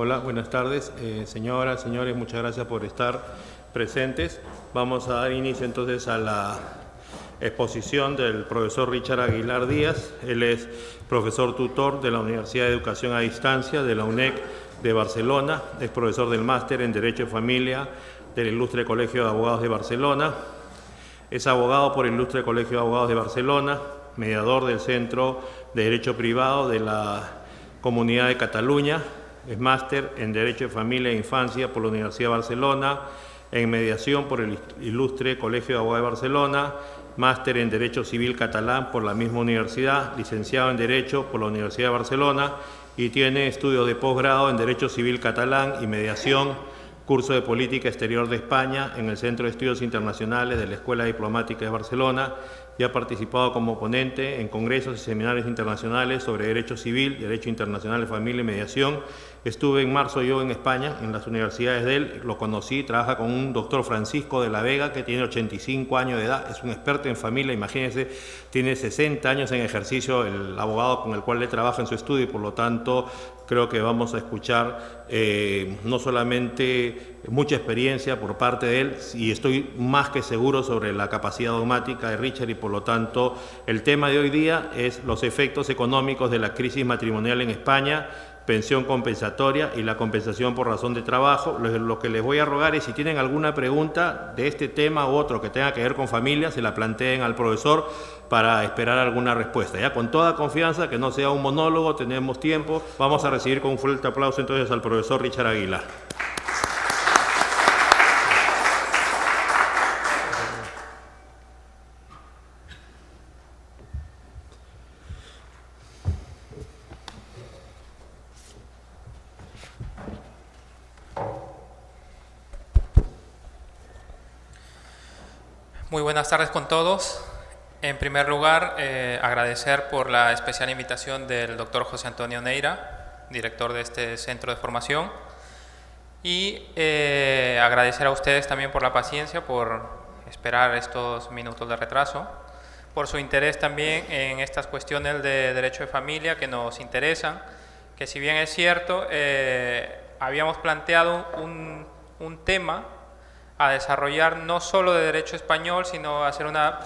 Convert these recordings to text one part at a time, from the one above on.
Hola, buenas tardes. Señoras, señores, muchas gracias por estar presentes. Vamos a dar inicio entonces a la exposición del profesor Richard Aguilar Díaz. Él es profesor tutor de la Universidad de Educación a Distancia de la UNEC de Barcelona. Es profesor del máster en Derecho de Familia del Ilustre Colegio de Abogados de Barcelona. Es abogado por el Ilustre Colegio de Abogados de Barcelona, mediador del Centro de Derecho Privado de la Comunidad de Cataluña. Es máster en Derecho de Familia e Infancia por la Universidad de Barcelona, en mediación por el Ilustre Colegio de Abogados de Barcelona, máster en Derecho Civil Catalán por la misma universidad, licenciado en Derecho por la Universidad de Barcelona y tiene estudios de posgrado en Derecho Civil Catalán y Mediación, curso de Política Exterior de España en el Centro de Estudios Internacionales de la Escuela Diplomática de Barcelona y ha participado como ponente en congresos y seminarios internacionales sobre Derecho Civil, Derecho Internacional de Familia y Mediación. Estuve en marzo yo en España, en las universidades de él, lo conocí, trabaja con un doctor Francisco de la Vega que tiene 85 años de edad, es un experto en familia, imagínense, tiene 60 años en ejercicio el abogado con el cual le trabaja en su estudio y por lo tanto creo que vamos a escuchar no solamente mucha experiencia por parte de él y estoy más que seguro sobre la capacidad dogmática de Richard y por lo tanto el tema de hoy día es los efectos económicos de la crisis matrimonial en España, pensión compensatoria y la compensación por razón de trabajo. Lo que les voy a rogar es si tienen alguna pregunta de este tema u otro que tenga que ver con familia, se la planteen al profesor para esperar alguna respuesta. Ya con toda confianza, que no sea un monólogo, tenemos tiempo. Vamos a recibir con un fuerte aplauso entonces al profesor Richard Aguilar. Muy buenas tardes con todos. En primer lugar, agradecer por la especial invitación del doctor José Antonio Neira, director de este centro de formación, y agradecer a ustedes también por la paciencia, por esperar estos minutos de retraso, por su interés también en estas cuestiones de derecho de familia que nos interesan, que si bien es cierto, habíamos planteado un tema a desarrollar no solo de derecho español, sino hacer una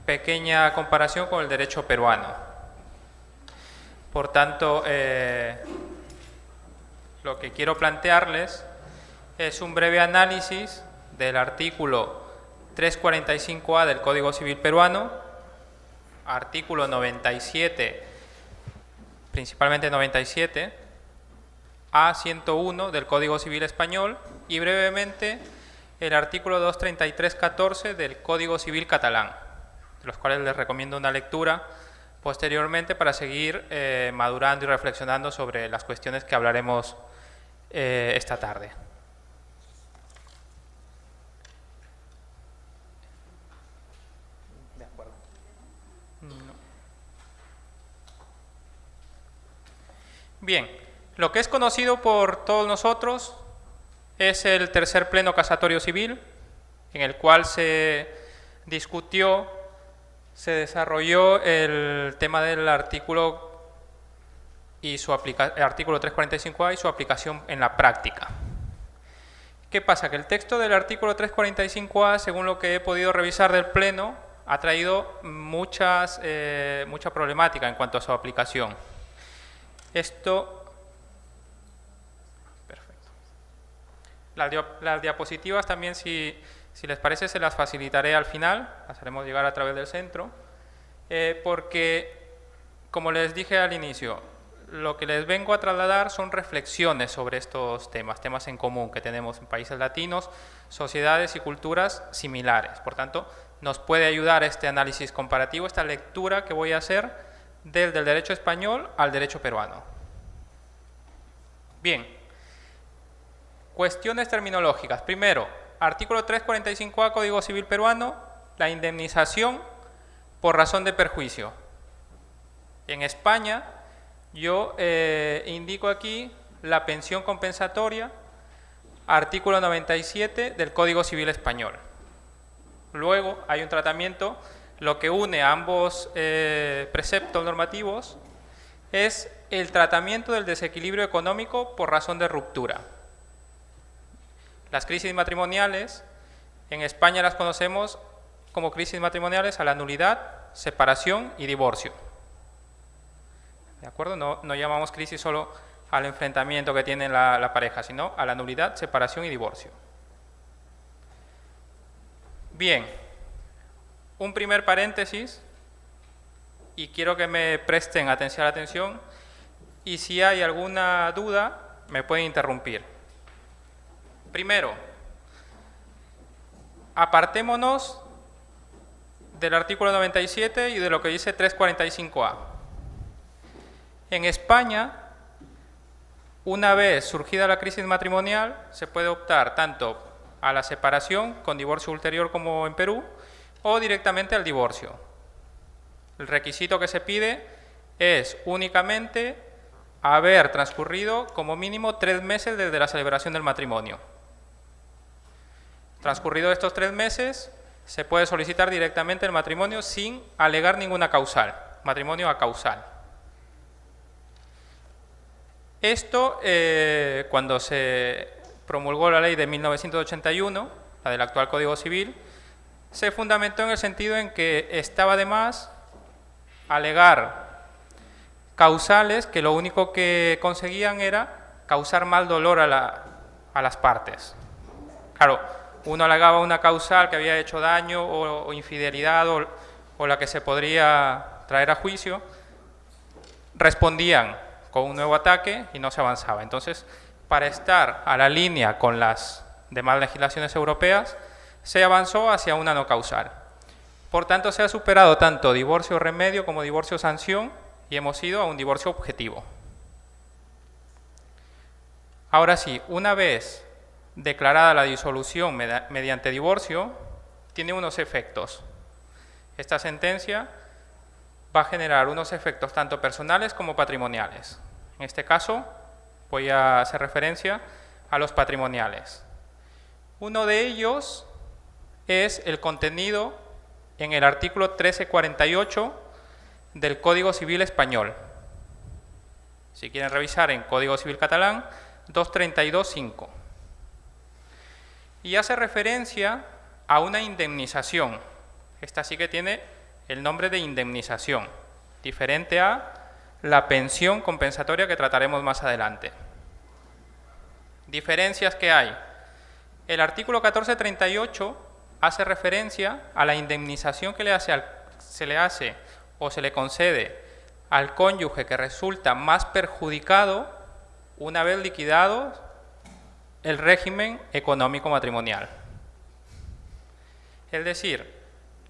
pequeña comparación con el derecho peruano. Por tanto, lo que quiero plantearles es un breve análisis del artículo 345A del Código Civil peruano, artículo 97, principalmente 97, A101 del Código Civil español y brevemente el artículo 233.14 del Código Civil catalán, de los cuales les recomiendo una lectura posteriormente para seguir madurando y reflexionando sobre las cuestiones que hablaremos esta tarde. De acuerdo. No. Bien, lo que es conocido por todos nosotros es el tercer pleno casatorio civil, en el cual se discutió, se desarrolló el tema del artículo y su artículo 345A y su aplicación en la práctica. ¿Qué pasa? Que el texto del artículo 345A, según lo que he podido revisar del pleno, ha traído mucha problemática en cuanto a su aplicación. Las diapositivas también, si les parece, se las facilitaré al final, las haremos llegar a través del centro, porque, como les dije al inicio, lo que les vengo a trasladar son reflexiones sobre estos temas en común que tenemos en países latinos, sociedades y culturas similares. Por tanto, nos puede ayudar este análisis comparativo, esta lectura que voy a hacer del derecho español al derecho peruano. Bien. Cuestiones terminológicas. Primero, artículo 345A Código Civil peruano, la indemnización por razón de perjuicio. En España, yo indico aquí la pensión compensatoria, artículo 97 del Código Civil español. Luego hay un tratamiento, lo que une a ambos preceptos normativos es el tratamiento del desequilibrio económico por razón de ruptura. Las crisis matrimoniales, en España las conocemos como crisis matrimoniales a la nulidad, separación y divorcio. ¿De acuerdo? No llamamos crisis solo al enfrentamiento que tiene la pareja, sino a la nulidad, separación y divorcio. Bien, un primer paréntesis, y quiero que me presten atención, y si hay alguna duda, me pueden interrumpir. Primero, apartémonos del artículo 97 y de lo que dice 345A. En España, una vez surgida la crisis matrimonial, se puede optar tanto a la separación con divorcio ulterior como en Perú, o directamente al divorcio. El requisito que se pide es únicamente haber transcurrido como mínimo 3 meses desde la celebración del matrimonio. Transcurridos estos 3 meses, se puede solicitar directamente el matrimonio sin alegar ninguna causal, matrimonio acausal. Esto, cuando se promulgó la ley de 1981, la del actual Código Civil, se fundamentó en el sentido en que estaba de más alegar causales que lo único que conseguían era causar mal dolor a las partes. Claro, uno alegaba una causal que había hecho daño o infidelidad o la que se podría traer a juicio, respondían con un nuevo ataque y no se avanzaba. Entonces, para estar a la línea con las demás legislaciones europeas, se avanzó hacia una no causal. Por tanto, se ha superado tanto divorcio remedio como divorcio sanción y hemos ido a un divorcio objetivo. Ahora sí, una vez declarada la disolución mediante divorcio, tiene unos efectos. Esta sentencia va a generar unos efectos tanto personales como patrimoniales. En este caso, voy a hacer referencia a los patrimoniales. Uno de ellos es el contenido en el artículo 1348 del Código Civil Español. Si quieren revisar en Código Civil Catalán, 232.5. Y hace referencia a una indemnización. Esta sí que tiene el nombre de indemnización, diferente a la pensión compensatoria que trataremos más adelante. Diferencias que hay. El artículo 1438 hace referencia a la indemnización que se le hace o se le concede al cónyuge que resulta más perjudicado una vez liquidado el régimen económico matrimonial. Es decir,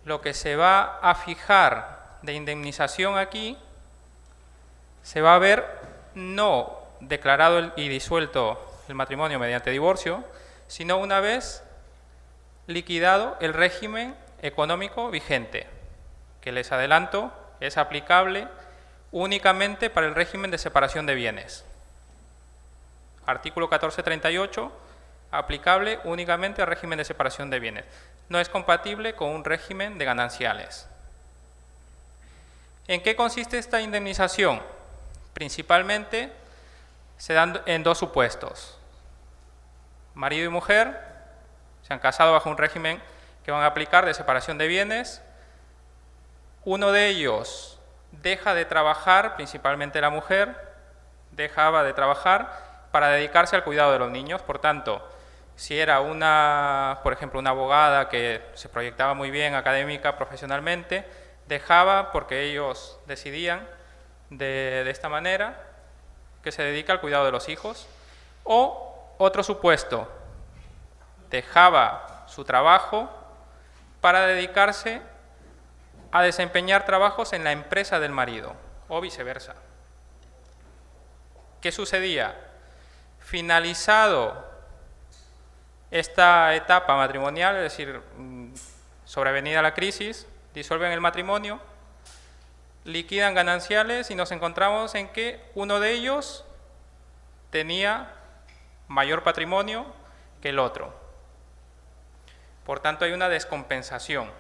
lo que se va a fijar de indemnización aquí se va a ver no declarado y disuelto el matrimonio mediante divorcio, sino una vez liquidado el régimen económico vigente, que les adelanto es aplicable únicamente para el régimen de separación de bienes. Artículo 1438, aplicable únicamente al régimen de separación de bienes. No es compatible con un régimen de gananciales. ¿En qué consiste esta indemnización? Principalmente se dan en 2 supuestos. Marido y mujer se han casado bajo un régimen que van a aplicar de separación de bienes. Uno de ellos deja de trabajar, principalmente la mujer, dejaba de trabajar para dedicarse al cuidado de los niños. Por tanto, si era por ejemplo, una abogada que se proyectaba muy bien académica, profesionalmente, dejaba porque ellos decidían de esta manera que se dedica al cuidado de los hijos. O otro supuesto, dejaba su trabajo para dedicarse a desempeñar trabajos en la empresa del marido o viceversa. ¿Qué sucedía? Finalizado esta etapa matrimonial, es decir, sobrevenida la crisis, disuelven el matrimonio, liquidan gananciales y nos encontramos en que uno de ellos tenía mayor patrimonio que el otro. Por tanto, hay una descompensación,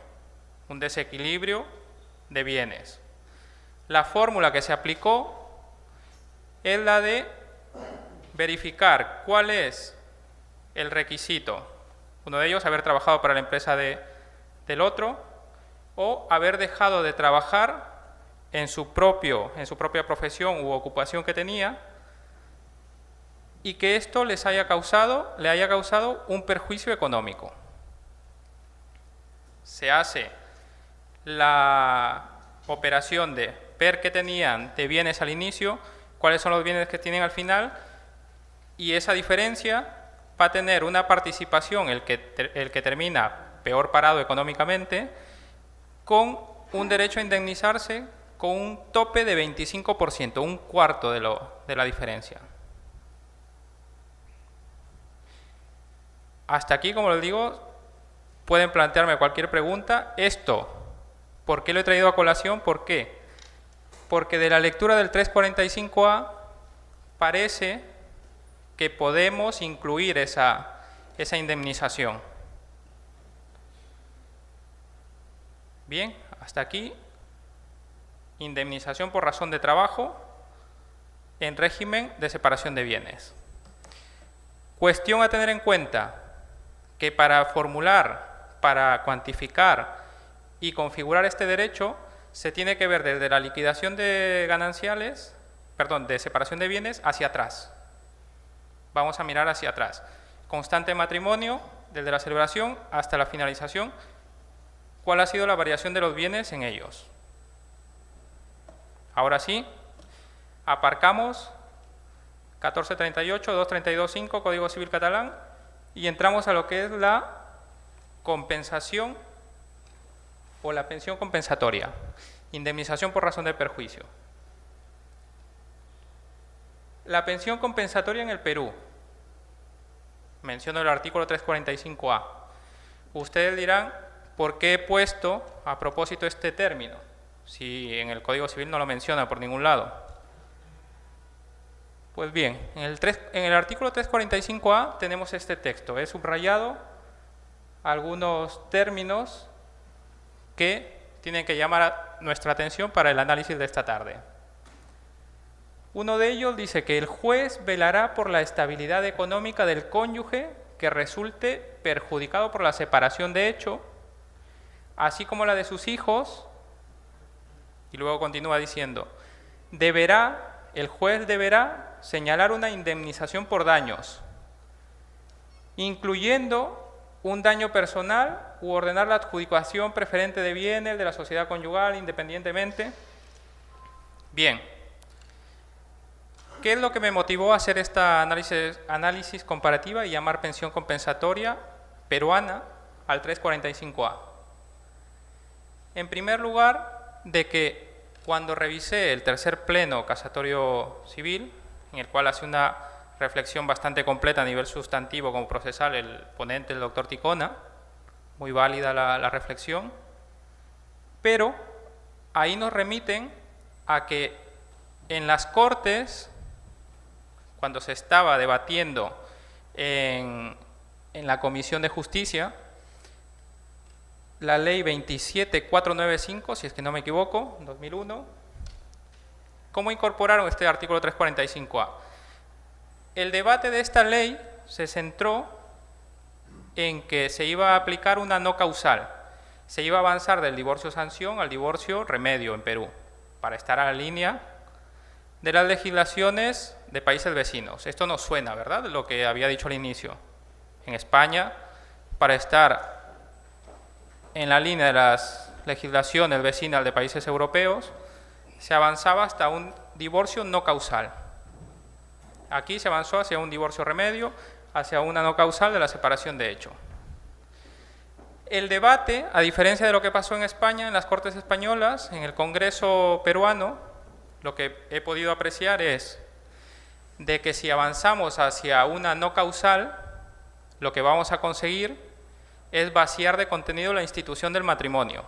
un desequilibrio de bienes. La fórmula que se aplicó es la de verificar cuál es el requisito. Uno de ellos, haber trabajado para la empresa del otro, o haber dejado de trabajar en su propia profesión u ocupación que tenía, y que esto le haya causado un perjuicio económico. Se hace la operación de ver qué tenían de bienes al inicio, cuáles son los bienes que tienen al final, y esa diferencia va a tener una participación, el que termina peor parado económicamente, con un derecho a indemnizarse con un tope de 25%, un cuarto de la diferencia. Hasta aquí, como les digo, pueden plantearme cualquier pregunta. Esto, ¿por qué lo he traído a colación? ¿Por qué? Porque de la lectura del 345A parece que podemos incluir esa indemnización. Bien, hasta aquí. Indemnización por razón de trabajo en régimen de separación de bienes. Cuestión a tener en cuenta, que para formular, para cuantificar y configurar este derecho, se tiene que ver desde la liquidación de gananciales, de separación de bienes, hacia atrás. Vamos a mirar hacia atrás. Constante matrimonio, desde la celebración hasta la finalización, ¿cuál ha sido la variación de los bienes en ellos? Ahora sí, aparcamos 1438, 232.5, Código Civil Catalán, y entramos a lo que es la compensación o la pensión compensatoria, indemnización por razón de perjuicio. La pensión compensatoria en el Perú, menciono el artículo 345A. Ustedes dirán, ¿por qué he puesto a propósito este término? Si en el Código Civil no lo menciona por ningún lado. Pues bien, en el artículo 345A tenemos este texto. He subrayado algunos términos que tienen que llamar nuestra atención para el análisis de esta tarde. Uno de ellos dice que el juez velará por la estabilidad económica del cónyuge que resulte perjudicado por la separación de hecho, así como la de sus hijos, y luego continúa diciendo, el juez deberá señalar una indemnización por daños, incluyendo un daño personal u ordenar la adjudicación preferente de bienes de la sociedad conyugal independientemente. Bien, ¿qué es lo que me motivó a hacer esta análisis comparativa y llamar pensión compensatoria peruana al 345A? En primer lugar, de que cuando revisé el tercer pleno casatorio civil, en el cual hace una reflexión bastante completa a nivel sustantivo como procesal el ponente, el doctor Ticona, muy válida la reflexión, pero ahí nos remiten a que en las Cortes, cuando se estaba debatiendo en la Comisión de Justicia, la ley 27495, si es que no me equivoco, 2001, ¿cómo incorporaron este artículo 345A? El debate de esta ley se centró en que se iba a aplicar una no causal. Se iba a avanzar del divorcio sanción al divorcio remedio en Perú, para estar a la línea de las legislaciones de países vecinos. Esto nos suena, ¿verdad?, lo que había dicho al inicio. En España, para estar en la línea de las legislaciones vecinas de países europeos, se avanzaba hasta un divorcio no causal. Aquí se avanzó hacia un divorcio remedio, hacia una no causal de la separación de hecho. El debate, a diferencia de lo que pasó en España, en las Cortes españolas, en el Congreso peruano, lo que he podido apreciar es de que si avanzamos hacia una no causal, lo que vamos a conseguir es vaciar de contenido la institución del matrimonio.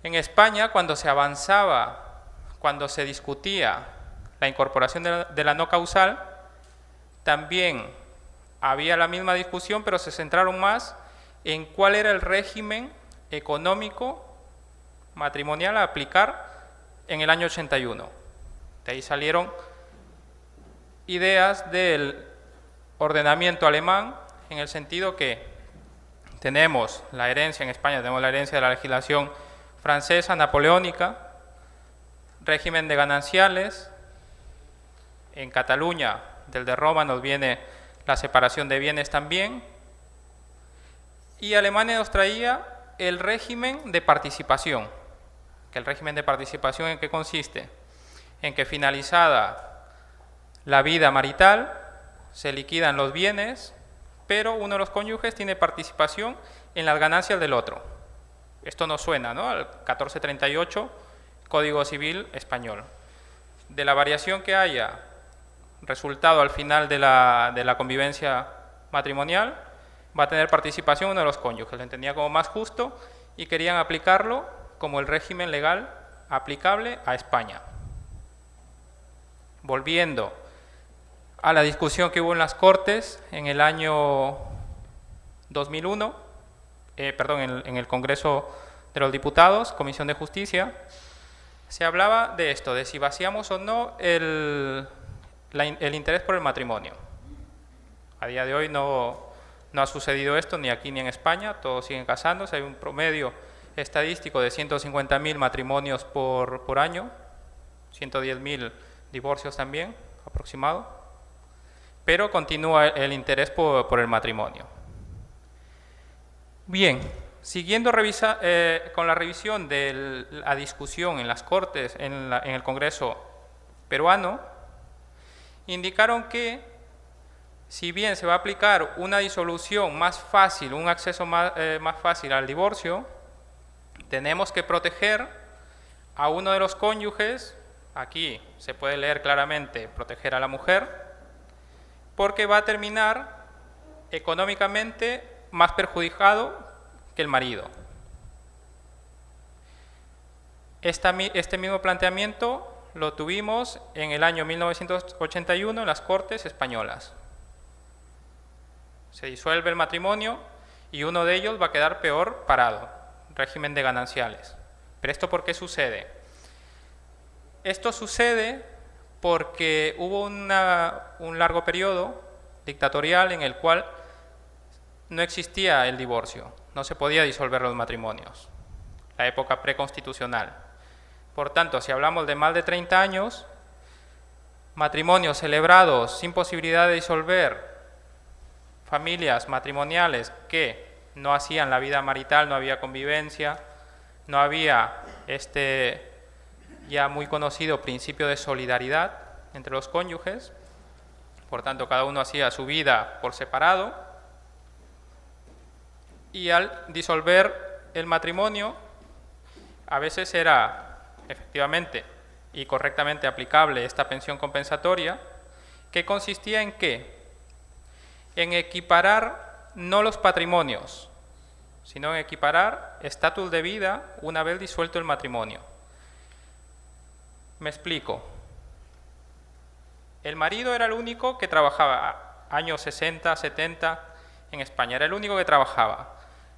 En España, cuando se avanzaba, cuando se discutía la incorporación de la no causal, también había la misma discusión, pero se centraron más en cuál era el régimen económico matrimonial a aplicar en el año 81. De ahí salieron ideas del ordenamiento alemán, en el sentido que tenemos la herencia en España, tenemos la herencia de la legislación francesa, napoleónica, régimen de gananciales. En Cataluña, del de Roma, nos viene la separación de bienes también. Y Alemania nos traía el régimen de participación. ¿Que el régimen de participación en qué consiste? En que finalizada la vida marital, se liquidan los bienes, pero uno de los cónyuges tiene participación en las ganancias del otro. Esto nos suena, ¿no?, al 1438, Código Civil español. De la variación que haya resultado al final de la convivencia matrimonial, va a tener participación uno de los cónyuges. Lo entendía como más justo y querían aplicarlo como el régimen legal aplicable a España. Volviendo a la discusión que hubo en las Cortes en el año 2001, en el Congreso de los Diputados, Comisión de Justicia, se hablaba de esto, de si vaciamos o no el interés por el matrimonio. A día de hoy no ha sucedido esto ni aquí ni en España, todos siguen casándose, hay un promedio estadístico de 150.000 matrimonios por año, 110.000 divorcios también, aproximado, pero continúa el interés por el matrimonio. Bien, siguiendo con la revisión de la discusión en las Cortes, en el Congreso peruano, indicaron que si bien se va a aplicar una disolución más fácil, un acceso más fácil al divorcio, tenemos que proteger a uno de los cónyuges. Aquí se puede leer claramente proteger a la mujer, porque va a terminar económicamente más perjudicado que el marido. Este mismo planteamiento lo tuvimos en el año 1981 en las Cortes españolas. Se disuelve el matrimonio y uno de ellos va a quedar peor parado, régimen de gananciales. ¿Pero esto por qué sucede? Esto sucede porque hubo un largo periodo dictatorial en el cual no existía el divorcio, no se podía disolver los matrimonios, la época preconstitucional. Por tanto, si hablamos de más de 30 años, matrimonios celebrados sin posibilidad de disolver, familias matrimoniales que no hacían la vida marital, no había convivencia, no había este ya muy conocido principio de solidaridad entre los cónyuges, por tanto cada uno hacía su vida por separado, y al disolver el matrimonio a veces era efectivamente y correctamente aplicable esta pensión compensatoria, que consistía en ¿qué? En equiparar no los patrimonios, sino en equiparar estatus de vida una vez disuelto el matrimonio. Me explico. El marido era el único que trabajaba, años 60, 70, en España, era el único que trabajaba.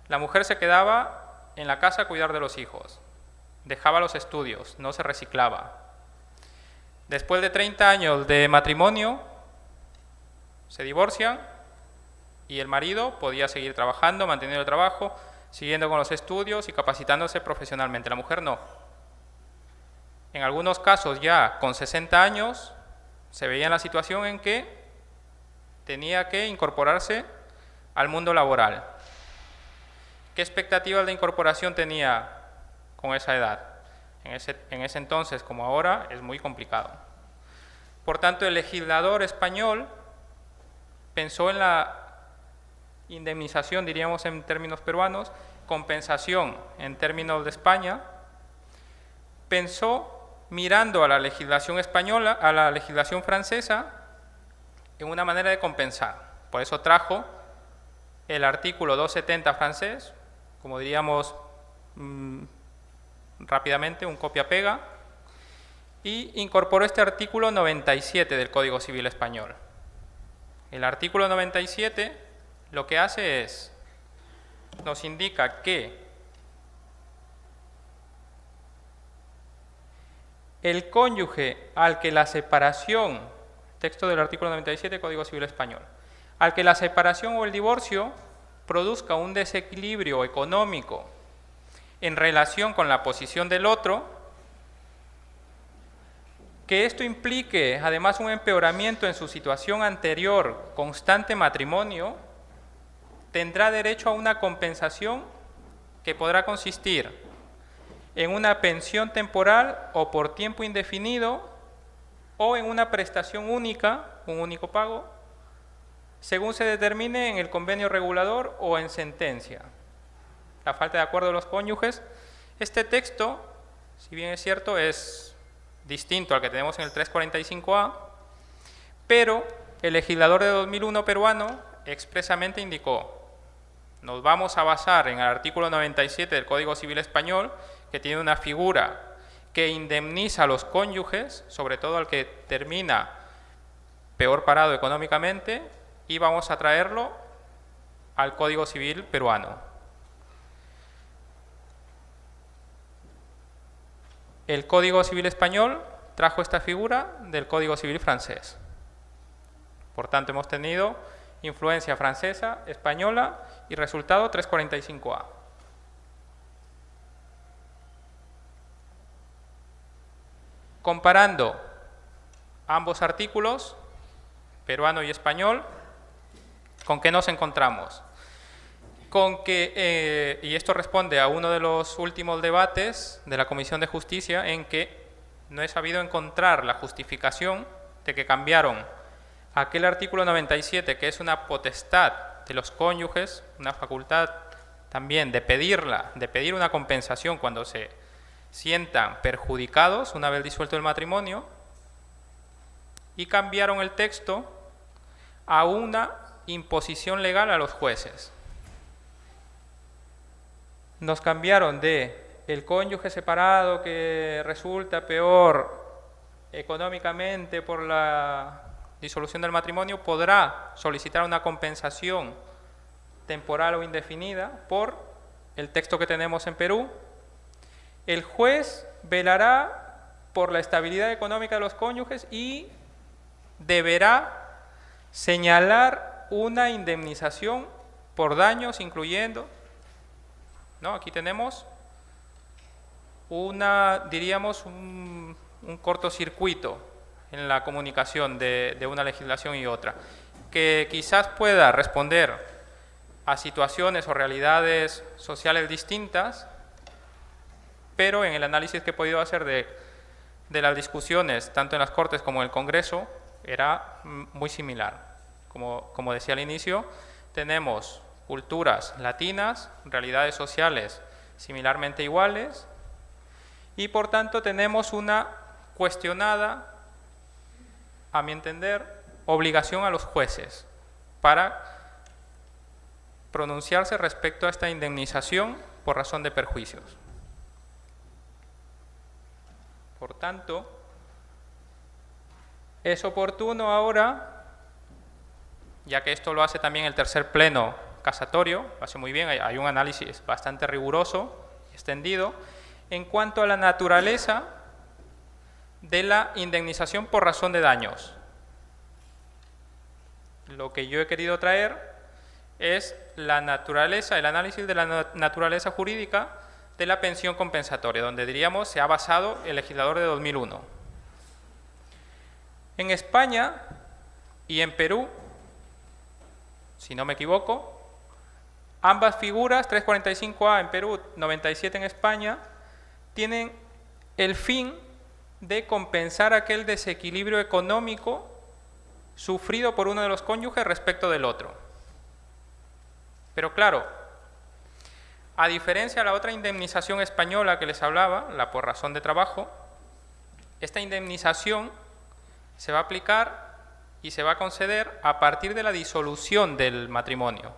La mujer se quedaba en la casa a cuidar de los hijos, dejaba los estudios, no se reciclaba. Después de 30 años de matrimonio, se divorcian y el marido podía seguir trabajando, manteniendo el trabajo, siguiendo con los estudios y capacitándose profesionalmente. La mujer no. En algunos casos ya con 60 años se veía en la situación en que tenía que incorporarse al mundo laboral. ¿Qué expectativas de incorporación tenía con esa edad? En ese entonces, como ahora, es muy complicado. Por tanto, el legislador español pensó en la indemnización, diríamos en términos peruanos, compensación en términos de España, pensó mirando a la legislación española, a la legislación francesa, en una manera de compensar. Por eso trajo el artículo 270 francés, como diríamos rápidamente, un copia-pega, y incorporó este artículo 97 del Código Civil español. El artículo 97 lo que hace es, nos indica que el cónyuge al que la separación, texto del artículo 97 Código Civil Español, al que la separación o el divorcio produzca un desequilibrio económico en relación con la posición del otro, que esto implique además un empeoramiento en su situación anterior, constante matrimonio, tendrá derecho a una compensación que podrá consistir en una pensión temporal o por tiempo indefinido o en una prestación única, un único pago, según se determine en el convenio regulador o en sentencia. La falta de acuerdo de los cónyuges. Este texto, si bien es cierto, es distinto al que tenemos en el 345A, pero el legislador de 2001 peruano expresamente indicó: nos vamos a basar en el artículo 97 del Código Civil Español, que tiene una figura que indemniza a los cónyuges, sobre todo al que termina peor parado económicamente, y vamos a traerlo al Código Civil peruano. El Código Civil Español trajo esta figura del Código Civil francés. Por tanto, hemos tenido influencia francesa, española y resultado 345A. Comparando ambos artículos, peruano y español, ¿con qué nos encontramos? Con que, y esto responde a uno de los últimos debates de la Comisión de Justicia, en que no he sabido encontrar la justificación de que cambiaron aquel artículo 97, que es una potestad de los cónyuges, una facultad también de pedir una compensación cuando se sientan perjudicados una vez disuelto el matrimonio, y cambiaron el texto a una imposición legal a los jueces. Nos cambiaron de el cónyuge separado que resulta peor económicamente por la disolución del matrimonio podrá solicitar una compensación temporal o indefinida por el texto que tenemos en Perú. El juez velará por la estabilidad económica de los cónyuges y deberá señalar una indemnización por daños, incluyendo, ¿no? Aquí tenemos diríamos, un cortocircuito en la comunicación de una legislación y otra, que quizás pueda responder a situaciones o realidades sociales distintas, pero en el análisis que he podido hacer de las discusiones, tanto en las Cortes como en el Congreso, era muy similar. Como decía al inicio, tenemos culturas latinas, realidades sociales similarmente iguales, y por tanto tenemos una cuestionada, a mi entender, obligación a los jueces para pronunciarse respecto a esta indemnización por razón de perjuicios. Por tanto, es oportuno ahora, ya que esto lo hace también el tercer pleno casatorio, lo hace muy bien, hay un análisis bastante riguroso y extendido en cuanto a la naturaleza de la indemnización por razón de daños. Lo que yo he querido traer es la naturaleza, el análisis de la naturaleza jurídica de la pensión compensatoria, donde diríamos se ha basado el legislador de 2001. En España y en Perú, si no me equivoco, ambas figuras, 345A en Perú, 97 en España, tienen el fin de compensar aquel desequilibrio económico sufrido por uno de los cónyuges respecto del otro. Pero claro, a diferencia de la otra indemnización española que les hablaba, la por razón de trabajo, esta indemnización se va a aplicar y se va a conceder a partir de la disolución del matrimonio,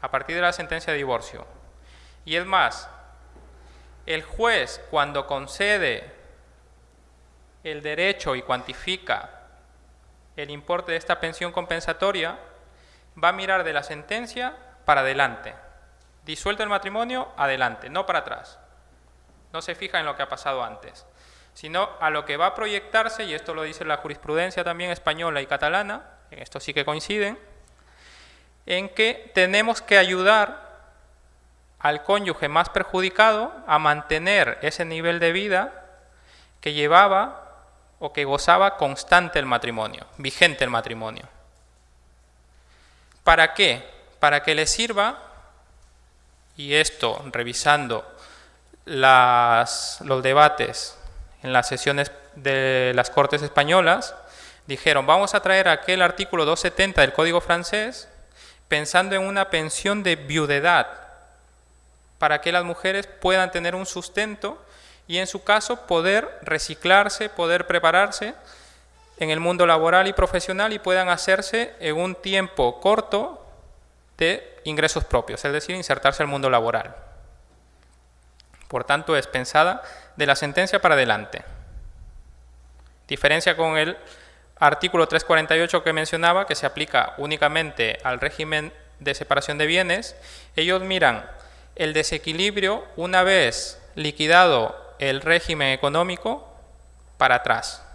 a partir de la sentencia de divorcio. Y es más, el juez, cuando concede el derecho y cuantifica el importe de esta pensión compensatoria, va a mirar de la sentencia para adelante. Disuelto el matrimonio, adelante, no para atrás. No se fija en lo que ha pasado antes. sino a lo que va a proyectarse, y esto lo dice la jurisprudencia también española y catalana, en esto sí que coinciden, en que tenemos que ayudar al cónyuge más perjudicado a mantener ese nivel de vida que llevaba o que gozaba constante el matrimonio, vigente el matrimonio. ¿Para qué? Para que le sirva, y esto revisando los debates en las sesiones de las Cortes Españolas, dijeron, vamos a traer aquel artículo 270 del Código francés pensando en una pensión de viudedad, para que las mujeres puedan tener un sustento y en su caso poder reciclarse, poder prepararse en el mundo laboral y profesional y puedan hacerse en un tiempo corto de ingresos propios, es decir, insertarse al mundo laboral. Por tanto, es pensada de la sentencia para adelante. Diferencia con el artículo 348 que mencionaba, que se aplica únicamente al régimen de separación de bienes. Ellos miran el desequilibrio una vez liquidado el régimen económico para atrás,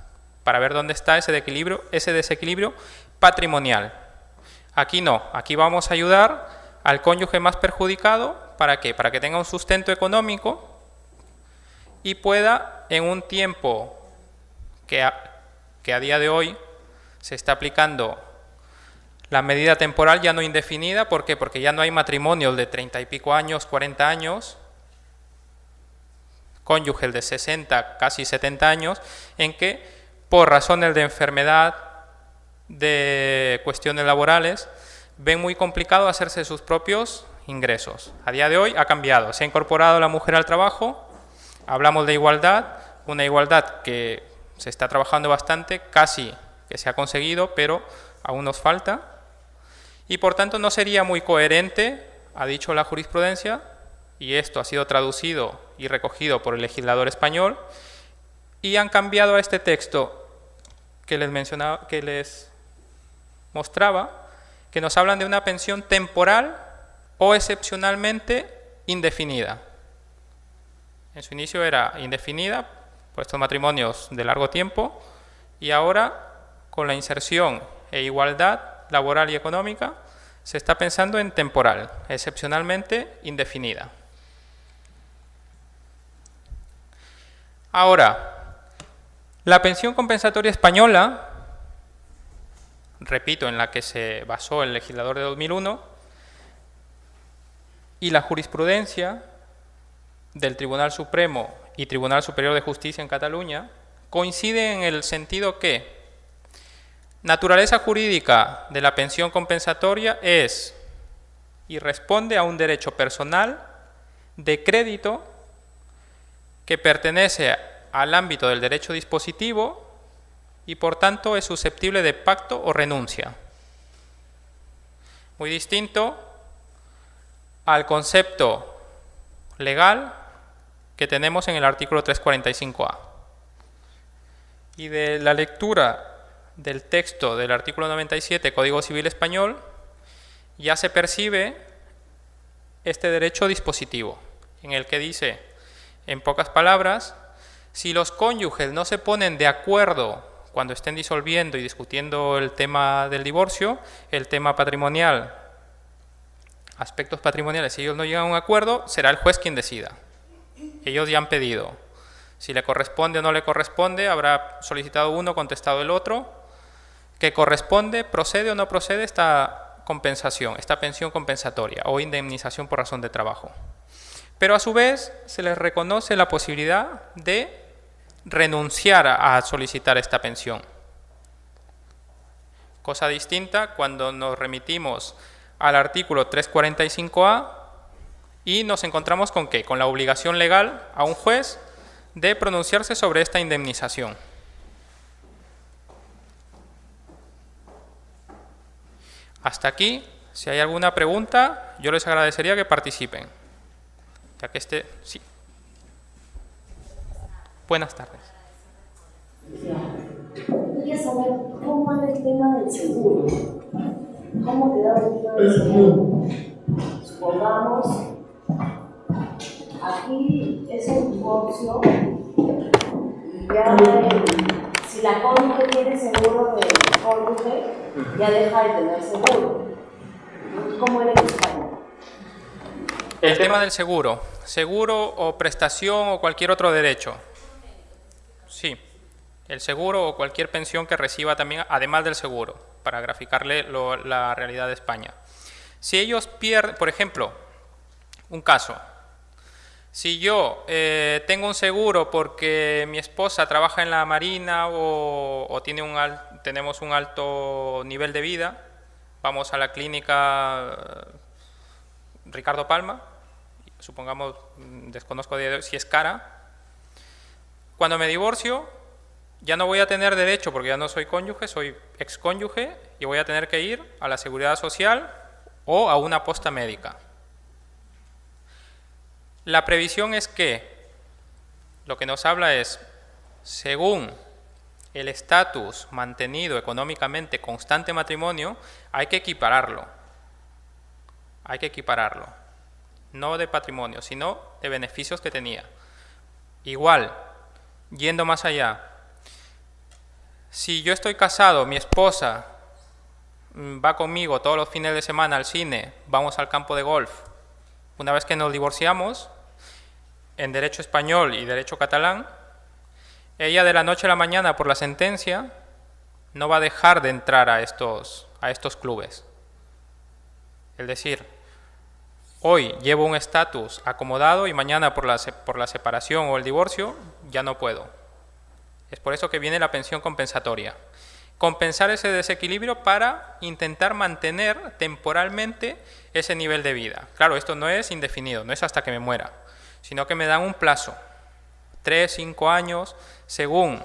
para ver dónde está ese desequilibrio patrimonial. Aquí no, aquí vamos a ayudar al cónyuge más perjudicado, ¿para qué? Para que tenga un sustento económico y pueda en un tiempo que a día de hoy se está aplicando la medida temporal ya no indefinida. ¿Por qué? Porque ya no hay matrimonios de 30 y pico años, 40 años, cónyuges de 60, casi 70 años, en que por razones de enfermedad, de cuestiones laborales, ven muy complicado hacerse sus propios ingresos. A día de hoy ha cambiado, se ha incorporado la mujer al trabajo, hablamos de igualdad, una igualdad que se está trabajando bastante, casi que se ha conseguido, pero aún nos falta. Y por tanto no sería muy coherente, ha dicho la jurisprudencia, y esto ha sido traducido y recogido por el legislador español, y han cambiado a este texto que les mostraba, que nos hablan de una pensión temporal o excepcionalmente indefinida. En su inicio era indefinida, por estos matrimonios de largo tiempo, y ahora, con la inserción e igualdad laboral y económica, se está pensando en temporal, excepcionalmente indefinida. Ahora, la pensión compensatoria española, repito, en la que se basó el legislador de 2001, y la jurisprudencia del Tribunal Supremo y Tribunal Superior de Justicia en Cataluña, coinciden en el sentido que naturaleza jurídica de la pensión compensatoria es y responde a un derecho personal de crédito que pertenece al ámbito del derecho dispositivo y por tanto es susceptible de pacto o renuncia. Muy distinto al concepto legal que tenemos en el artículo 345A. Y de la lectura del texto del artículo 97 Código Civil Español ya se percibe este derecho dispositivo, en el que dice, en pocas palabras, si los cónyuges no se ponen de acuerdo cuando estén disolviendo y discutiendo el tema del divorcio, el tema patrimonial, aspectos patrimoniales, si ellos no llegan a un acuerdo, será el juez quien decida. Ellos ya han pedido. Si le corresponde o no le corresponde, habrá solicitado uno, contestado el otro. ¿Que corresponde, procede o no procede esta compensación, esta pensión compensatoria o indemnización por razón de trabajo? Pero a su vez se les reconoce la posibilidad de renunciar a solicitar esta pensión. Cosa distinta cuando nos remitimos al artículo 345A y nos encontramos con ¿qué? Con la obligación legal a un juez de pronunciarse sobre esta indemnización. Hasta aquí, si hay alguna pregunta, yo les agradecería que participen. Ya que sí. Buenas tardes. Quería saber cómo anda el tema del seguro. ¿Cómo quedó el tema del seguro? Supongamos, aquí es un divorcio ya si la cónyuge tiene seguro de cónyuge, ya deja de tener seguro. ¿Cómo era en España? El tema del seguro. Seguro o prestación o cualquier otro derecho. Sí. El seguro o cualquier pensión que reciba también, además del seguro, para graficarle la realidad de España. Si ellos pierden, por ejemplo, un caso. Si yo tengo un seguro porque mi esposa trabaja en la Marina o tenemos un alto nivel de vida, vamos a la clínica Ricardo Palma, supongamos, desconozco si es cara. Cuando me divorcio, ya no voy a tener derecho porque ya no soy cónyuge, soy excónyuge y voy a tener que ir a la Seguridad Social o a una posta médica. La previsión es que lo que nos habla es, según el estatus mantenido económicamente constante matrimonio, hay que equipararlo. Hay que equipararlo. No de patrimonio, sino de beneficios que tenía. Igual, yendo más allá, si yo estoy casado, mi esposa va conmigo todos los fines de semana al cine, vamos al campo de golf. Una vez que nos divorciamos, en derecho español y derecho catalán, ella de la noche a la mañana por la sentencia no va a dejar de entrar a estos clubes. Es decir, hoy llevo un estatus acomodado y mañana por la separación o el divorcio ya no puedo. Es por eso que viene la pensión compensatoria. Compensar ese desequilibrio para intentar mantener temporalmente ese nivel de vida. Claro, esto no es indefinido, no es hasta que me muera, sino que me dan un plazo, 3, 5 años, según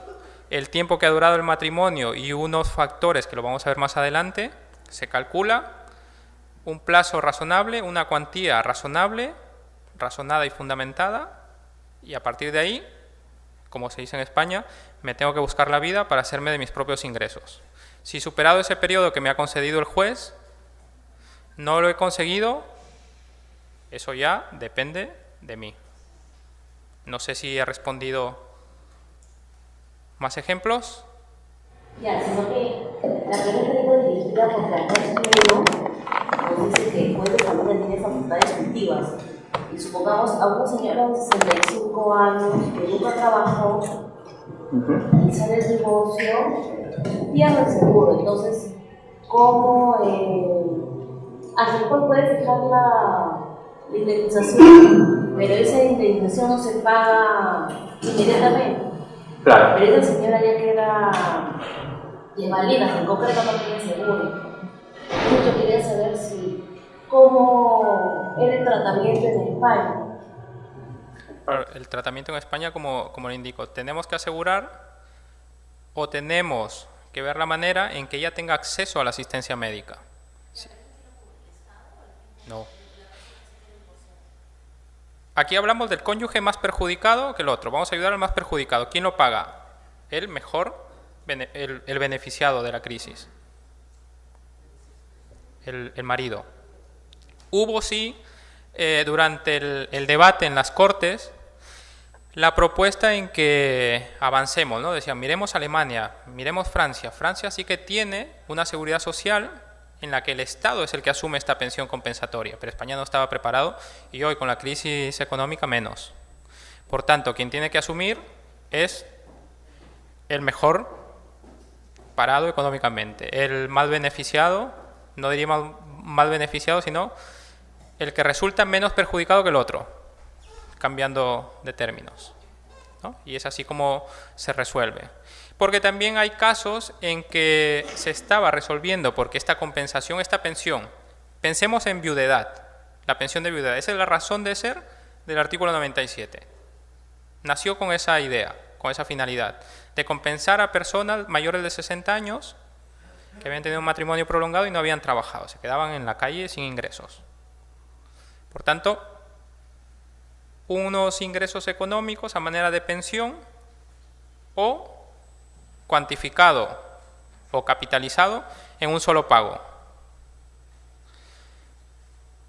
el tiempo que ha durado el matrimonio y unos factores que lo vamos a ver más adelante, se calcula un plazo razonable, una cuantía razonable, razonada y fundamentada, y a partir de ahí, como se dice en España, me tengo que buscar la vida para hacerme de mis propios ingresos. Si superado ese periodo que me ha concedido el juez, no lo he conseguido, eso ya depende de mí. No sé si he respondido. ¿Más ejemplos? Ya, sino que la pregunta iba dirigida porque acá es nos dice que el juez de familia tiene facultades activas. Y supongamos a una señora de 65 años que nunca trabajó y sale el divorcio, pierde el seguro. Entonces, ¿cómo el juez puede fijar la indemnización? Pero esa indemnización no se paga inmediatamente. Claro. Pero esa señora ya queda invalida, en concreto no tiene seguro. Entonces yo quería saber cómo era el tratamiento en España. El tratamiento en España, como le indico, tenemos que asegurar o tenemos que ver la manera en que ella tenga acceso a la asistencia médica. Sí. No. Aquí hablamos del cónyuge más perjudicado que el otro. Vamos a ayudar al más perjudicado. ¿Quién lo paga? El beneficiado de la crisis. El marido. Hubo sí, durante el debate en las Cortes, la propuesta en que avancemos, ¿no? Decían, miremos Alemania, miremos Francia. Francia sí que tiene una seguridad social en la que el Estado es el que asume esta pensión compensatoria, pero España no estaba preparado y hoy con la crisis económica menos. Por tanto, quien tiene que asumir es el mejor parado económicamente, el más beneficiado, no diría mal beneficiado, sino el que resulta menos perjudicado que el otro, cambiando de términos, ¿no? Y es así como se resuelve. Porque también hay casos en que se estaba resolviendo porque esta compensación, esta pensión, pensemos en viudedad, la pensión de viudedad, esa es la razón de ser del artículo 97. Nació con esa idea, con esa finalidad, de compensar a personas mayores de 60 años que habían tenido un matrimonio prolongado y no habían trabajado, se quedaban en la calle sin ingresos. Por tanto, unos ingresos económicos a manera de pensión o cuantificado o capitalizado en un solo pago.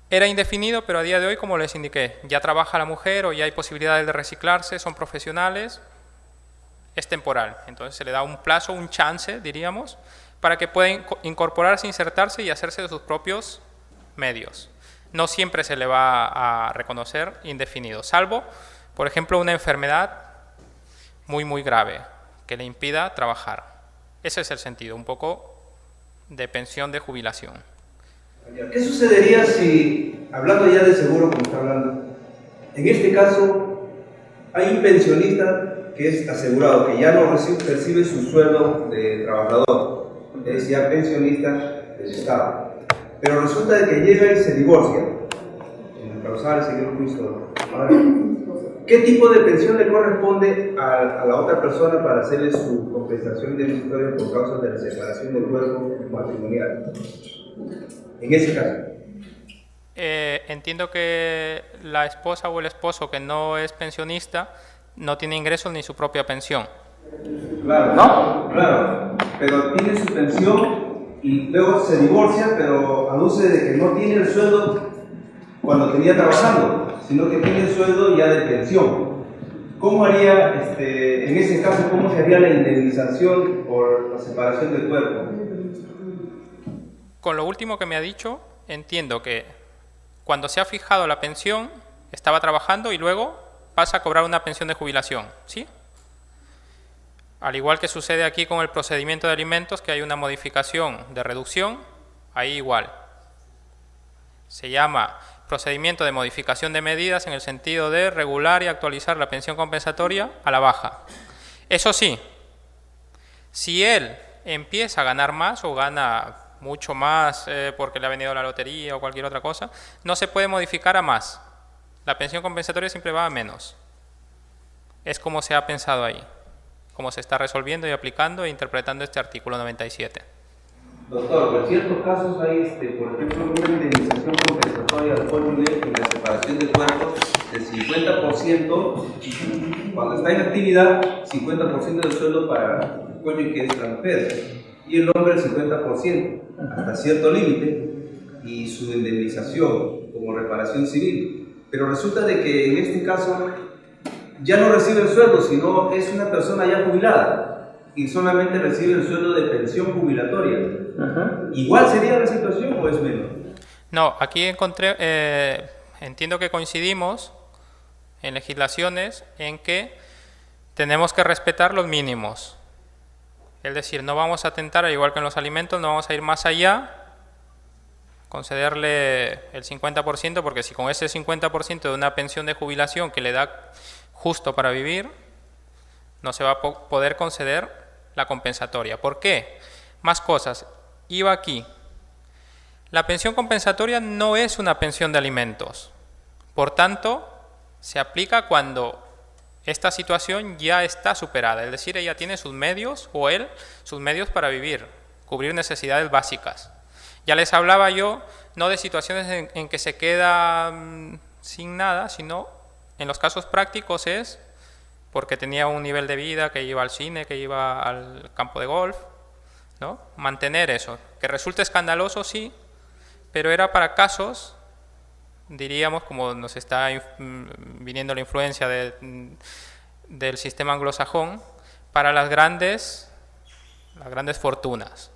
Era indefinido, pero a día de hoy, como les indiqué, ya trabaja la mujer o ya hay posibilidades de reciclarse, son profesionales, es temporal. Entonces se le da un plazo, un chance, diríamos, para que pueda incorporarse, insertarse y hacerse de sus propios medios. No siempre se le va a reconocer indefinido, salvo, por ejemplo, una enfermedad muy grave que le impida trabajar. Ese es el sentido, un poco de pensión de jubilación. ¿Qué sucedería si, hablando ya de seguro como está hablando, en este caso hay un pensionista que es asegurado, que ya no percibe su sueldo de trabajador, es ya pensionista del Estado, pero resulta de que llega y se divorcia, en el causal seguir un juicio? ¿Qué tipo de pensión le corresponde a la otra persona para hacerle su compensación indemnizatoria por causa de la separación del cuerpo matrimonial? En ese caso. Entiendo que la esposa o el esposo que no es pensionista no tiene ingresos ni su propia pensión. Claro, ¿no? Claro, pero tiene su pensión y luego se divorcia, pero aduce de que no tiene el sueldo cuando tenía trabajando, sino que tiene el sueldo ya de pensión. ¿Cómo haría, en ese caso, cómo se haría la indemnización por la separación del cuerpo? Con lo último que me ha dicho, entiendo que cuando se ha fijado la pensión, estaba trabajando y luego pasa a cobrar una pensión de jubilación, ¿sí? Al igual que sucede aquí con el procedimiento de alimentos, que hay una modificación de reducción, ahí igual. Se llama procedimiento de modificación de medidas en el sentido de regular y actualizar la pensión compensatoria a la baja. Eso sí, si él empieza a ganar más o gana mucho más porque le ha venido la lotería o cualquier otra cosa, no se puede modificar a más. La pensión compensatoria siempre va a menos. Es como se ha pensado ahí, como se está resolviendo y aplicando e interpretando este artículo 97. Doctor, en ciertos casos hay, por ejemplo, una indemnización compensatoria al cónyuge en la separación de cuerpos del 50%, cuando está en actividad, 50% del sueldo para el cónyuge que es la mujer, y el hombre el 50%, hasta cierto límite, y su indemnización como reparación civil. Pero resulta de que en este caso ya no recibe el sueldo, sino es una persona ya jubilada y solamente recibe el sueldo de pensión jubilatoria. ¿Igual sería la situación o es menos? No, aquí entiendo que coincidimos en legislaciones en que tenemos que respetar los mínimos. Es decir, no vamos a atentar, al igual que en los alimentos, no vamos a ir más allá, concederle el 50%, porque si con ese 50% de una pensión de jubilación que le da justo para vivir, no se va a poder conceder la compensatoria. ¿Por qué? Más cosas. Iba aquí. La pensión compensatoria no es una pensión de alimentos. Por tanto, se aplica cuando esta situación ya está superada. Es decir, ella tiene sus medios, o él, sus medios para vivir, cubrir necesidades básicas. Ya les hablaba yo, no de situaciones en que se queda sin nada, sino en los casos prácticos es porque tenía un nivel de vida, que iba al cine, que iba al campo de golf, ¿no? Mantener eso, que resulte escandaloso, sí, pero era para casos, diríamos, como nos está viniendo la influencia del sistema anglosajón, para las grandes fortunas,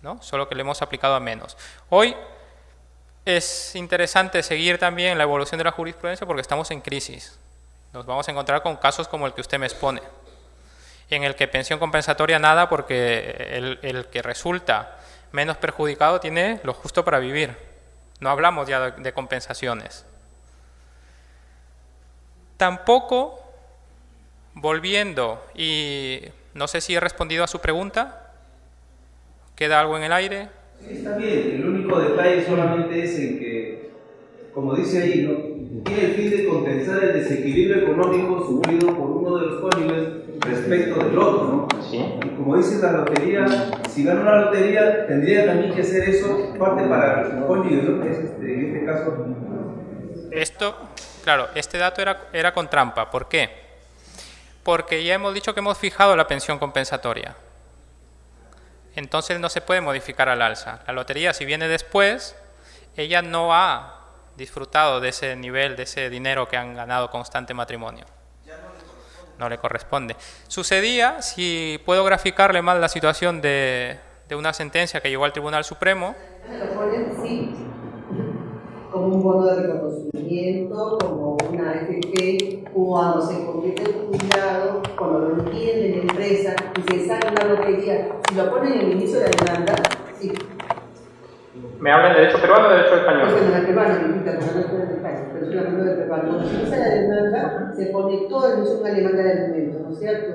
¿no? Solo que le hemos aplicado a menos. Hoy es interesante seguir también la evolución de la jurisprudencia porque estamos en crisis. Nos vamos a encontrar con casos como el que usted me expone, en el que pensión compensatoria nada, porque el que resulta menos perjudicado tiene lo justo para vivir. No hablamos ya de compensaciones. Tampoco, volviendo, y no sé si he respondido a su pregunta, ¿queda algo en el aire? Sí, está bien. El único detalle solamente es en que, como dice ahí, ¿no?, tiene el fin de compensar el desequilibrio económico sufrido por uno de los cónyuges respecto del otro, ¿no? Sí. Y como dice la lotería, si gana una lotería, tendría también que hacer eso parte para el cónyuge, ¿no? Que es en este caso. Esto, claro, este dato era con trampa. ¿Por qué? Porque ya hemos dicho que hemos fijado la pensión compensatoria. Entonces no se puede modificar al alza. La lotería, si viene después, ella no ha disfrutado de ese nivel, de ese dinero que han ganado constante matrimonio. no le corresponde. Sucedía, si puedo graficarle más la situación de una sentencia que llegó al Tribunal Supremo. Lo ponen, sí, como un bono de reconocimiento, como una FP, cuando se convierte en jubilado, cuando lo liquiden de la empresa y se saca una lotería. Si lo ponen en el inicio de la demanda, sí. ¿Me hablan de derecho peruano o de derecho español? Pues en la peruana, porque no estoy en España, pero soy hablando de peruano. Cuando se inicia la demanda, se pone todo el inicio una demanda de alimentos, ¿no es cierto?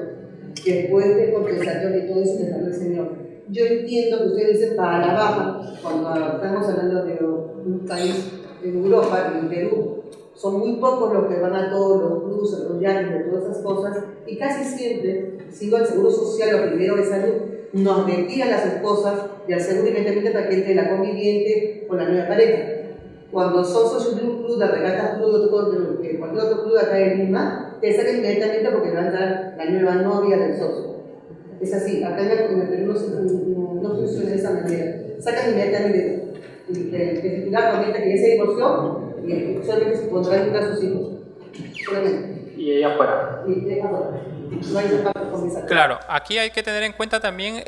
Después de compensación y todo eso que salió el señor. Yo entiendo que ustedes dicen para la baja, cuando estamos hablando de un país en Europa, en Perú, son muy pocos los que van a todos los cruces, los llanos, de todas esas cosas, y casi siempre, sigo al Seguro Social o primero de salud, nos retiran las esposas y al seguro inmediatamente para que entre la conviviente con la nueva pareja. Cuando son socios de un club, de regatas club, cualquier otro club acá en Lima, te sacan inmediatamente porque va a entrar la nueva novia del socio. Es así, acá en el Perú no funciona de esa manera. Sacan inmediatamente el titular comenta que ya se divorció y solamente se pondrá en sus hijos. Solamente. Y ella fuera. Y ella fuera. No hay zapatos con esa. Claro, aquí hay que tener en cuenta también,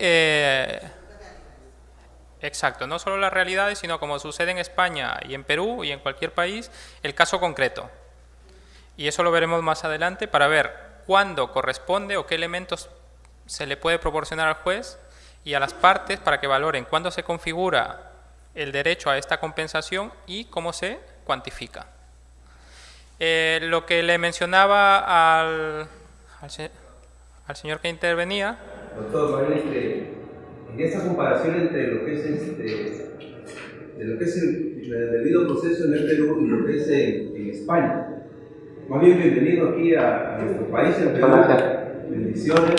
exacto, no solo las realidades, sino como sucede en España y en Perú y en cualquier país, el caso concreto. Y eso lo veremos más adelante para ver cuándo corresponde o qué elementos se le puede proporcionar al juez y a las partes para que valoren cuándo se configura el derecho a esta compensación y cómo se cuantifica. Lo que le mencionaba al señor que intervenía. Doctor, en esa comparación entre lo que es el debido proceso en el Perú y lo que es en España. Más bien bienvenido aquí a nuestro país, en Perú. Bendiciones.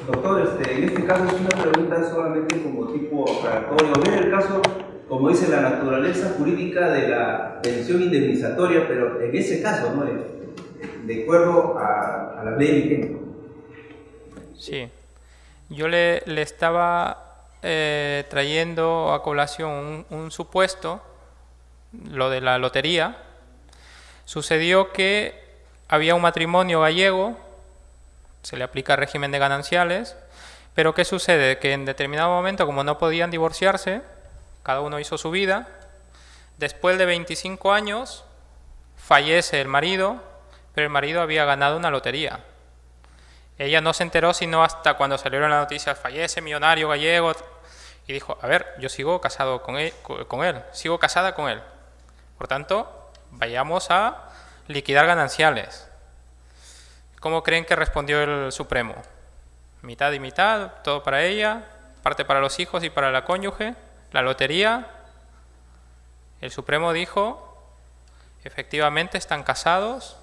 Doctor, en este caso es una pregunta solamente como tipo aclaratorio. Ver el caso, como dice la naturaleza jurídica de la pensión indemnizatoria, pero en ese caso, ¿no? De acuerdo a la ley vigente. Sí, yo le estaba trayendo a colación un supuesto, lo de la lotería. Sucedió que había un matrimonio gallego, se le aplica régimen de gananciales, pero ¿qué sucede? Que en determinado momento, como no podían divorciarse, cada uno hizo su vida. Después de 25 años, fallece el marido, pero el marido había ganado una lotería. Ella no se enteró sino hasta cuando salieron las noticias, fallece millonario gallego, y dijo, a ver, yo sigo casado con él, sigo casada con él. Por tanto, vayamos a liquidar gananciales. ¿Cómo creen que respondió el Supremo? Mitad y mitad, todo para ella, parte para los hijos y para la cónyuge, la lotería. El Supremo dijo, efectivamente están casados,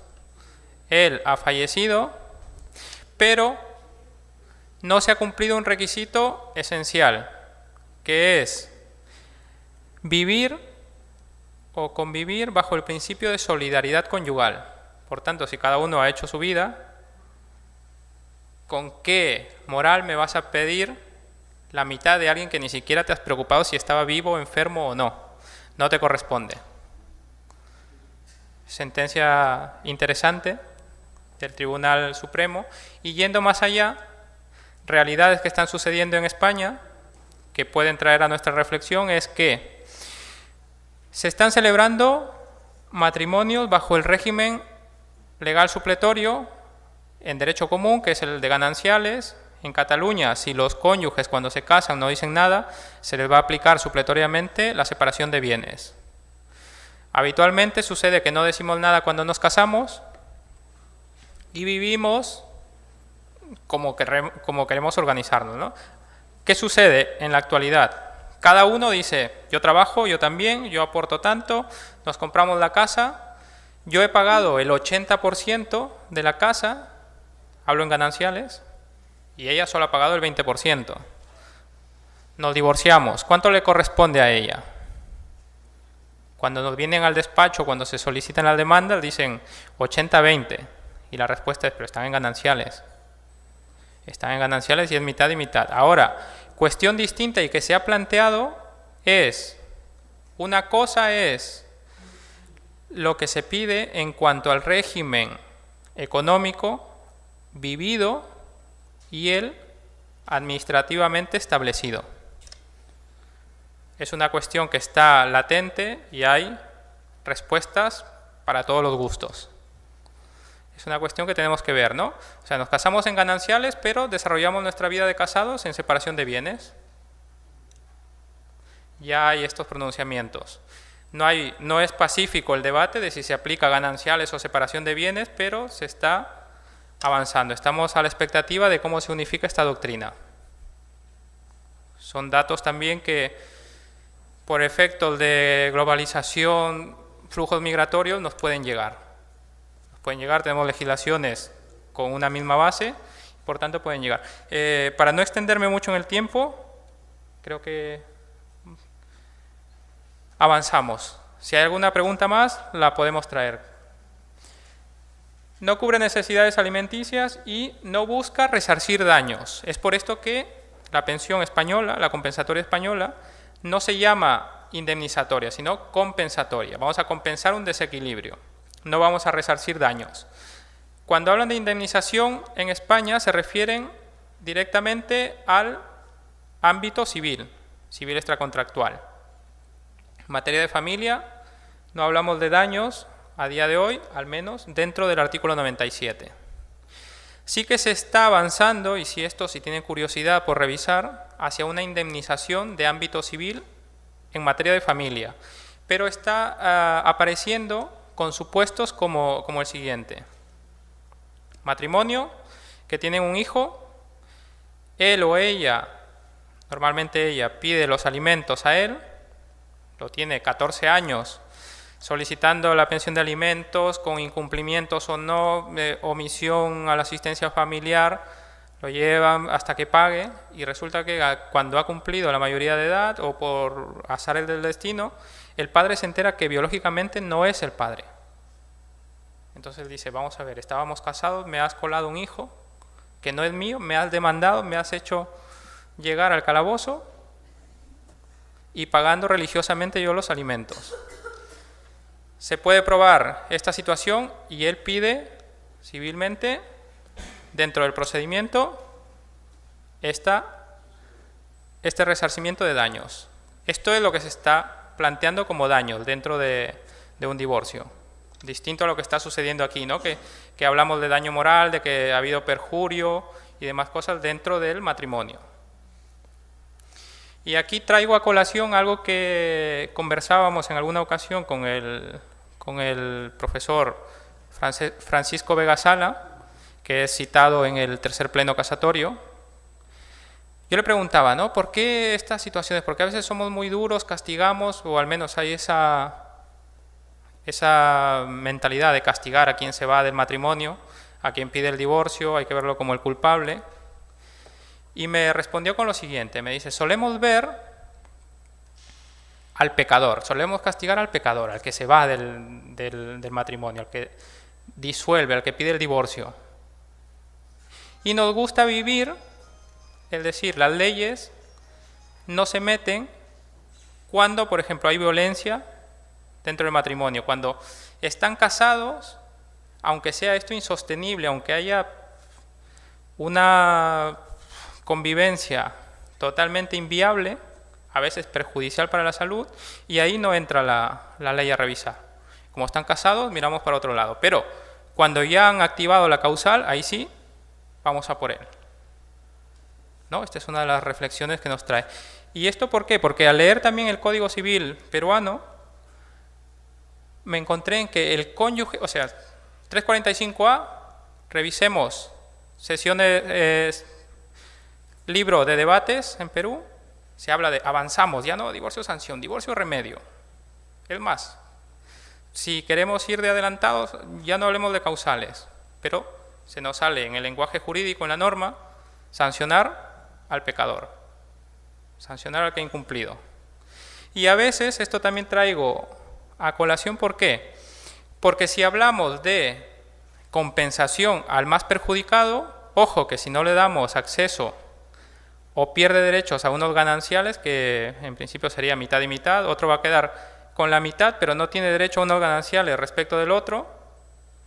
él ha fallecido, pero no se ha cumplido un requisito esencial, que es vivir o convivir bajo el principio de solidaridad conyugal. Por tanto, si cada uno ha hecho su vida, ¿con qué moral me vas a pedir la mitad de alguien que ni siquiera te has preocupado si estaba vivo, enfermo o no? No te corresponde. Sentencia interesante del Tribunal Supremo. Y yendo más allá, realidades que están sucediendo en España que pueden traer a nuestra reflexión es que se están celebrando matrimonios bajo el régimen legal supletorio en derecho común, que es el de gananciales. En Cataluña, si los cónyuges cuando se casan no dicen nada, se les va a aplicar supletoriamente la separación de bienes. Habitualmente sucede que no decimos nada cuando nos casamos y vivimos como queremos organizarnos, ¿no? ¿Qué sucede en la actualidad? Cada uno dice, yo trabajo, yo también, yo aporto tanto, nos compramos la casa, yo he pagado el 80% de la casa, hablo en gananciales, y ella solo ha pagado el 20%. Nos divorciamos, ¿cuánto le corresponde a ella? Cuando nos vienen al despacho, cuando se solicitan las demandas, dicen 80-20, y la respuesta es, pero están en gananciales. Están en gananciales y es mitad y mitad. Ahora, cuestión distinta y que se ha planteado es, una cosa es lo que se pide en cuanto al régimen económico vivido y el administrativamente establecido. Es una cuestión que está latente y hay respuestas para todos los gustos. Es una cuestión que tenemos que ver, ¿no? O sea, nos casamos en gananciales, pero desarrollamos nuestra vida de casados en separación de bienes. Ya hay estos pronunciamientos. No es pacífico el debate de si se aplica gananciales o separación de bienes, pero se está avanzando. Estamos a la expectativa de cómo se unifica esta doctrina. Son datos también que, por efectos de globalización, flujos migratorios, nos pueden llegar. Tenemos legislaciones con una misma base, por tanto pueden llegar. Para no extenderme mucho en el tiempo, creo que avanzamos. Si hay alguna pregunta más, la podemos traer. No cubre necesidades alimenticias y no busca resarcir daños. Es por esto que la pensión española, la compensatoria española, no se llama indemnizatoria, sino compensatoria. Vamos a compensar un desequilibrio. No vamos a resarcir daños. Cuando hablan de indemnización en España se refieren directamente al ámbito civil extracontractual. En materia de familia no hablamos de daños a día de hoy, al menos dentro del artículo 97. Sí que se está avanzando, y si tienen curiosidad por revisar, hacia una indemnización de ámbito civil en materia de familia, pero está apareciendo con supuestos como el siguiente. Matrimonio, que tienen un hijo, él o ella, normalmente ella, pide los alimentos a él, lo tiene 14 años, solicitando la pensión de alimentos con incumplimientos o no, omisión a la asistencia familiar, lo llevan hasta que pague y resulta que cuando ha cumplido la mayoría de edad o por azares del destino, el padre se entera que biológicamente no es el padre. Entonces dice, vamos a ver, estábamos casados, me has colado un hijo que no es mío, me has demandado, me has hecho llegar al calabozo y pagando religiosamente yo los alimentos. Se puede probar esta situación y él pide civilmente, dentro del procedimiento, este resarcimiento de daños. Esto es lo que se está planteando como daños dentro de un divorcio. Distinto a lo que está sucediendo aquí, ¿no? Que hablamos de daño moral, de que ha habido perjurio y demás cosas dentro del matrimonio. Y aquí traigo a colación algo que conversábamos en alguna ocasión con el profesor Francisco Vega Sala, que es citado en el tercer pleno casatorio. Yo le preguntaba, ¿no? ¿Por qué estas situaciones? Porque a veces somos muy duros, castigamos, o al menos hay esa mentalidad de castigar a quien se va del matrimonio, a quien pide el divorcio, hay que verlo como el culpable. Y me respondió con lo siguiente, me dice, solemos ver al pecador, solemos castigar al pecador, al que se va del matrimonio, al que disuelve, al que pide el divorcio. Y nos gusta vivir, es decir, las leyes no se meten cuando, por ejemplo, hay violencia dentro del matrimonio. Cuando están casados, aunque sea esto insostenible, aunque haya una convivencia totalmente inviable, a veces perjudicial para la salud, y ahí no entra la ley a revisar. Como están casados, miramos para otro lado. Pero cuando ya han activado la causal, ahí sí, vamos a por él. ¿No? Esta es una de las reflexiones que nos trae. ¿Y esto por qué? Porque al leer también el Código Civil peruano, me encontré en que el cónyuge, o sea, 345A, revisemos sesiones, libro de debates en Perú, se habla de avanzamos, ya no divorcio sanción, divorcio remedio. Es más, si queremos ir de adelantados, ya no hablemos de causales, pero se nos sale en el lenguaje jurídico, en la norma, sancionar al pecador, sancionar al que ha incumplido. Y a veces esto también traigo a colación, ¿por qué? Porque si hablamos de compensación al más perjudicado, ojo que si no le damos acceso o pierde derechos a unos gananciales, que en principio sería mitad y mitad, otro va a quedar con la mitad, pero no tiene derecho a unos gananciales respecto del otro,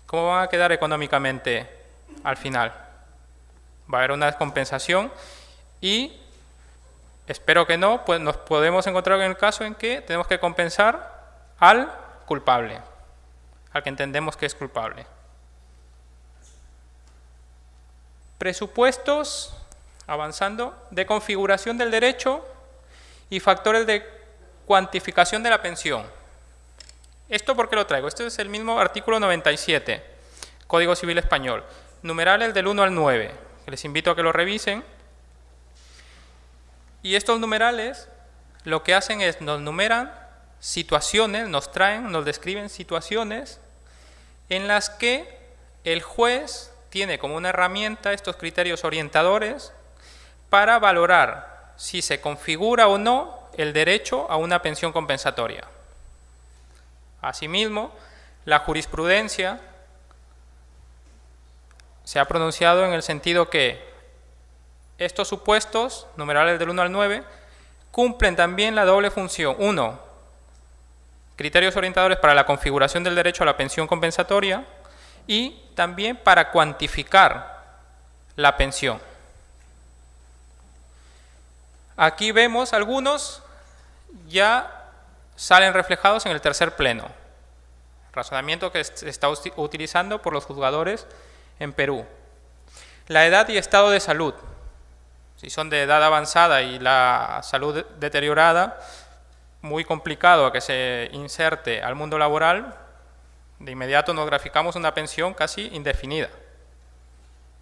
¿cómo van a quedar económicamente al final? Va a haber una descompensación y espero que no, pues nos podemos encontrar en el caso en que tenemos que compensar al culpable, al que entendemos que es culpable. Presupuestos, avanzando, de configuración del derecho y factores de cuantificación de la pensión. ¿Esto por qué lo traigo? Este es el mismo artículo 97, Código Civil Español, numerales del 1 al 9, que les invito a que lo revisen. Y estos numerales lo que hacen es nos numeran situaciones, nos describen situaciones en las que el juez tiene como una herramienta estos criterios orientadores para valorar si se configura o no el derecho a una pensión compensatoria. Asimismo, la jurisprudencia se ha pronunciado en el sentido que estos supuestos, numerales del 1 al 9, cumplen también la doble función. 1. Criterios orientadores para la configuración del derecho a la pensión compensatoria y también para cuantificar la pensión. Aquí vemos algunos ya salen reflejados en el tercer pleno, razonamiento que se está utilizando por los juzgadores en Perú. La edad y estado de salud. Si son de edad avanzada y la salud deteriorada, muy complicado a que se inserte al mundo laboral, de inmediato nos graficamos una pensión casi indefinida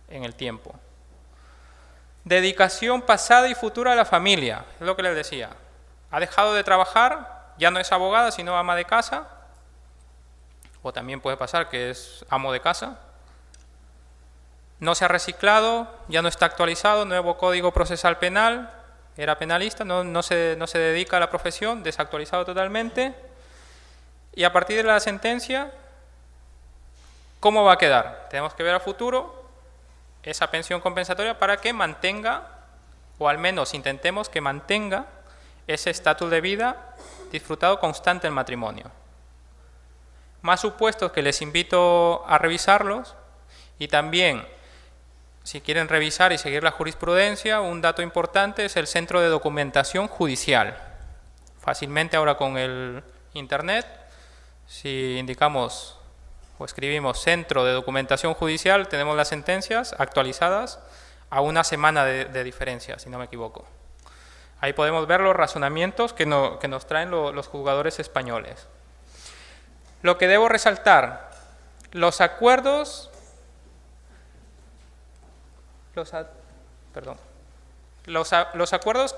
en el tiempo. Dedicación pasada y futura a la familia, es lo que les decía. Ha dejado de trabajar, ya no es abogada, sino ama de casa, o también puede pasar que es amo de casa. No se ha reciclado, ya no está actualizado, nuevo Código Procesal Penal, era penalista, no se dedica a la profesión, desactualizado totalmente. Y a partir de la sentencia, ¿cómo va a quedar? Tenemos que ver a futuro esa pensión compensatoria para que mantenga, o al menos intentemos que mantenga, ese estatus de vida disfrutado constante en matrimonio. Más supuestos que les invito a revisarlos, y también, si quieren revisar y seguir la jurisprudencia, un dato importante es el Centro de Documentación Judicial. Fácilmente ahora con el Internet, si indicamos o escribimos Centro de Documentación Judicial, tenemos las sentencias actualizadas a una semana de diferencia, si no me equivoco. Ahí podemos ver los razonamientos que nos traen los juzgadores españoles. Lo que debo resaltar, los acuerdos... Los acuerdos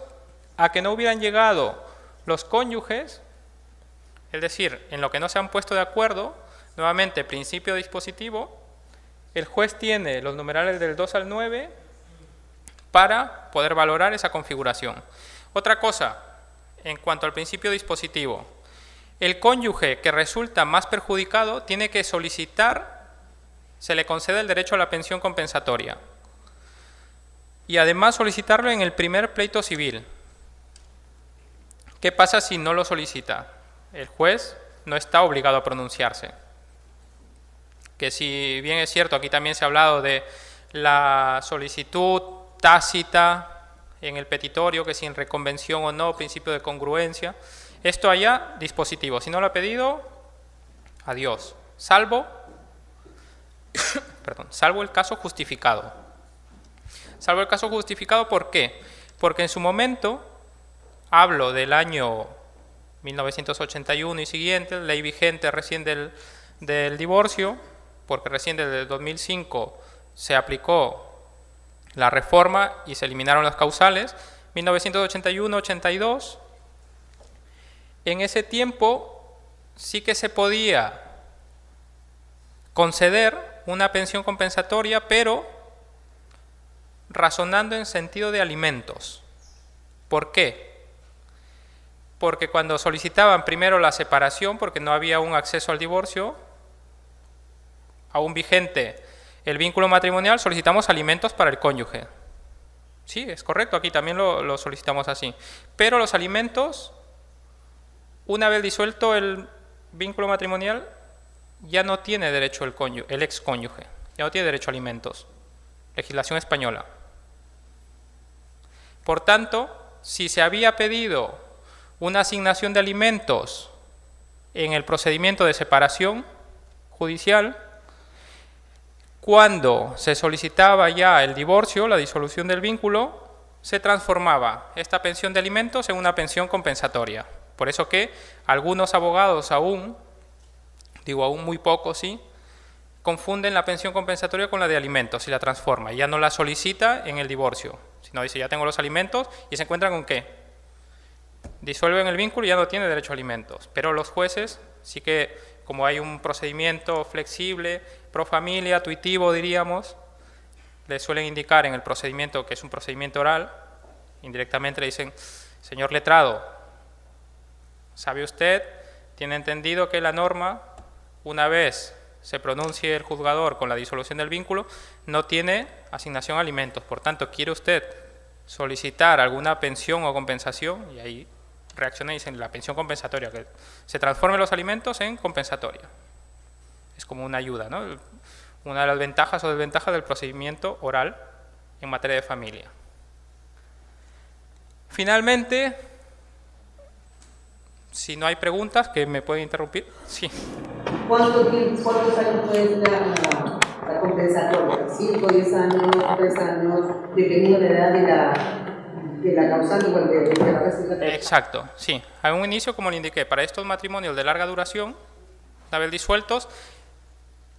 a que no hubieran llegado los cónyuges, es decir, en lo que no se han puesto de acuerdo, nuevamente principio dispositivo, el juez tiene los numerales del 2 al 9 para poder valorar esa configuración. Otra cosa, en cuanto al principio dispositivo, el cónyuge que resulta más perjudicado tiene que solicitar, se le concede el derecho a la pensión compensatoria. Y además solicitarlo en el primer pleito civil. ¿Qué pasa si no lo solicita? El juez no está obligado a pronunciarse. Que si bien es cierto, aquí también se ha hablado de la solicitud tácita en el petitorio, que si en reconvención o no, principio de congruencia. Esto allá, dispositivo. Si no lo ha pedido, adiós. Salvo el caso justificado. Salvo el caso justificado, ¿por qué? Porque en su momento, hablo del año 1981 y siguiente, ley vigente recién del divorcio, porque recién desde el 2005 se aplicó la reforma y se eliminaron las causales, 1981-82, en ese tiempo sí que se podía conceder una pensión compensatoria, pero razonando en sentido de alimentos. ¿Por qué? Porque cuando solicitaban primero la separación, porque no había un acceso al divorcio, aún vigente el vínculo matrimonial, solicitamos alimentos para el cónyuge. Sí, es correcto, aquí también lo solicitamos así. Pero los alimentos, una vez disuelto el vínculo matrimonial, ya no tiene derecho el ex cónyuge, ya no tiene derecho a alimentos. Legislación española. Por tanto, si se había pedido una asignación de alimentos en el procedimiento de separación judicial, cuando se solicitaba ya el divorcio, la disolución del vínculo, se transformaba esta pensión de alimentos en una pensión compensatoria. Por eso que algunos abogados aún, digo aún muy pocos, sí, confunden la pensión compensatoria con la de alimentos y la transforma. Ya no la solicita en el divorcio, sino dice, ya tengo los alimentos, y se encuentran con ¿qué? Disuelven el vínculo y ya no tiene derecho a alimentos. Pero los jueces sí que, como hay un procedimiento flexible, pro familia, tuitivo diríamos, le suelen indicar en el procedimiento, que es un procedimiento oral, indirectamente le dicen, señor letrado, ¿sabe usted, tiene entendido que la norma, una vez se pronuncie el juzgador con la disolución del vínculo, no tiene asignación a alimentos? Por tanto, ¿quiere usted solicitar alguna pensión o compensación? Y ahí reacciona y dicen la pensión compensatoria, que se transformen los alimentos en compensatoria. Es como una ayuda, ¿no? Una de las ventajas o desventajas del procedimiento oral en materia de familia. Finalmente, si no hay preguntas, que me pueden interrumpir. Sí. ¿Cuántos años puede ser la compensatoria? ¿5, 10 años, 3 años, dependiendo de la edad de la causante o de la persona? Exacto, sí. A un inicio, como le indiqué, para estos matrimonios de larga duración, una vez disueltos,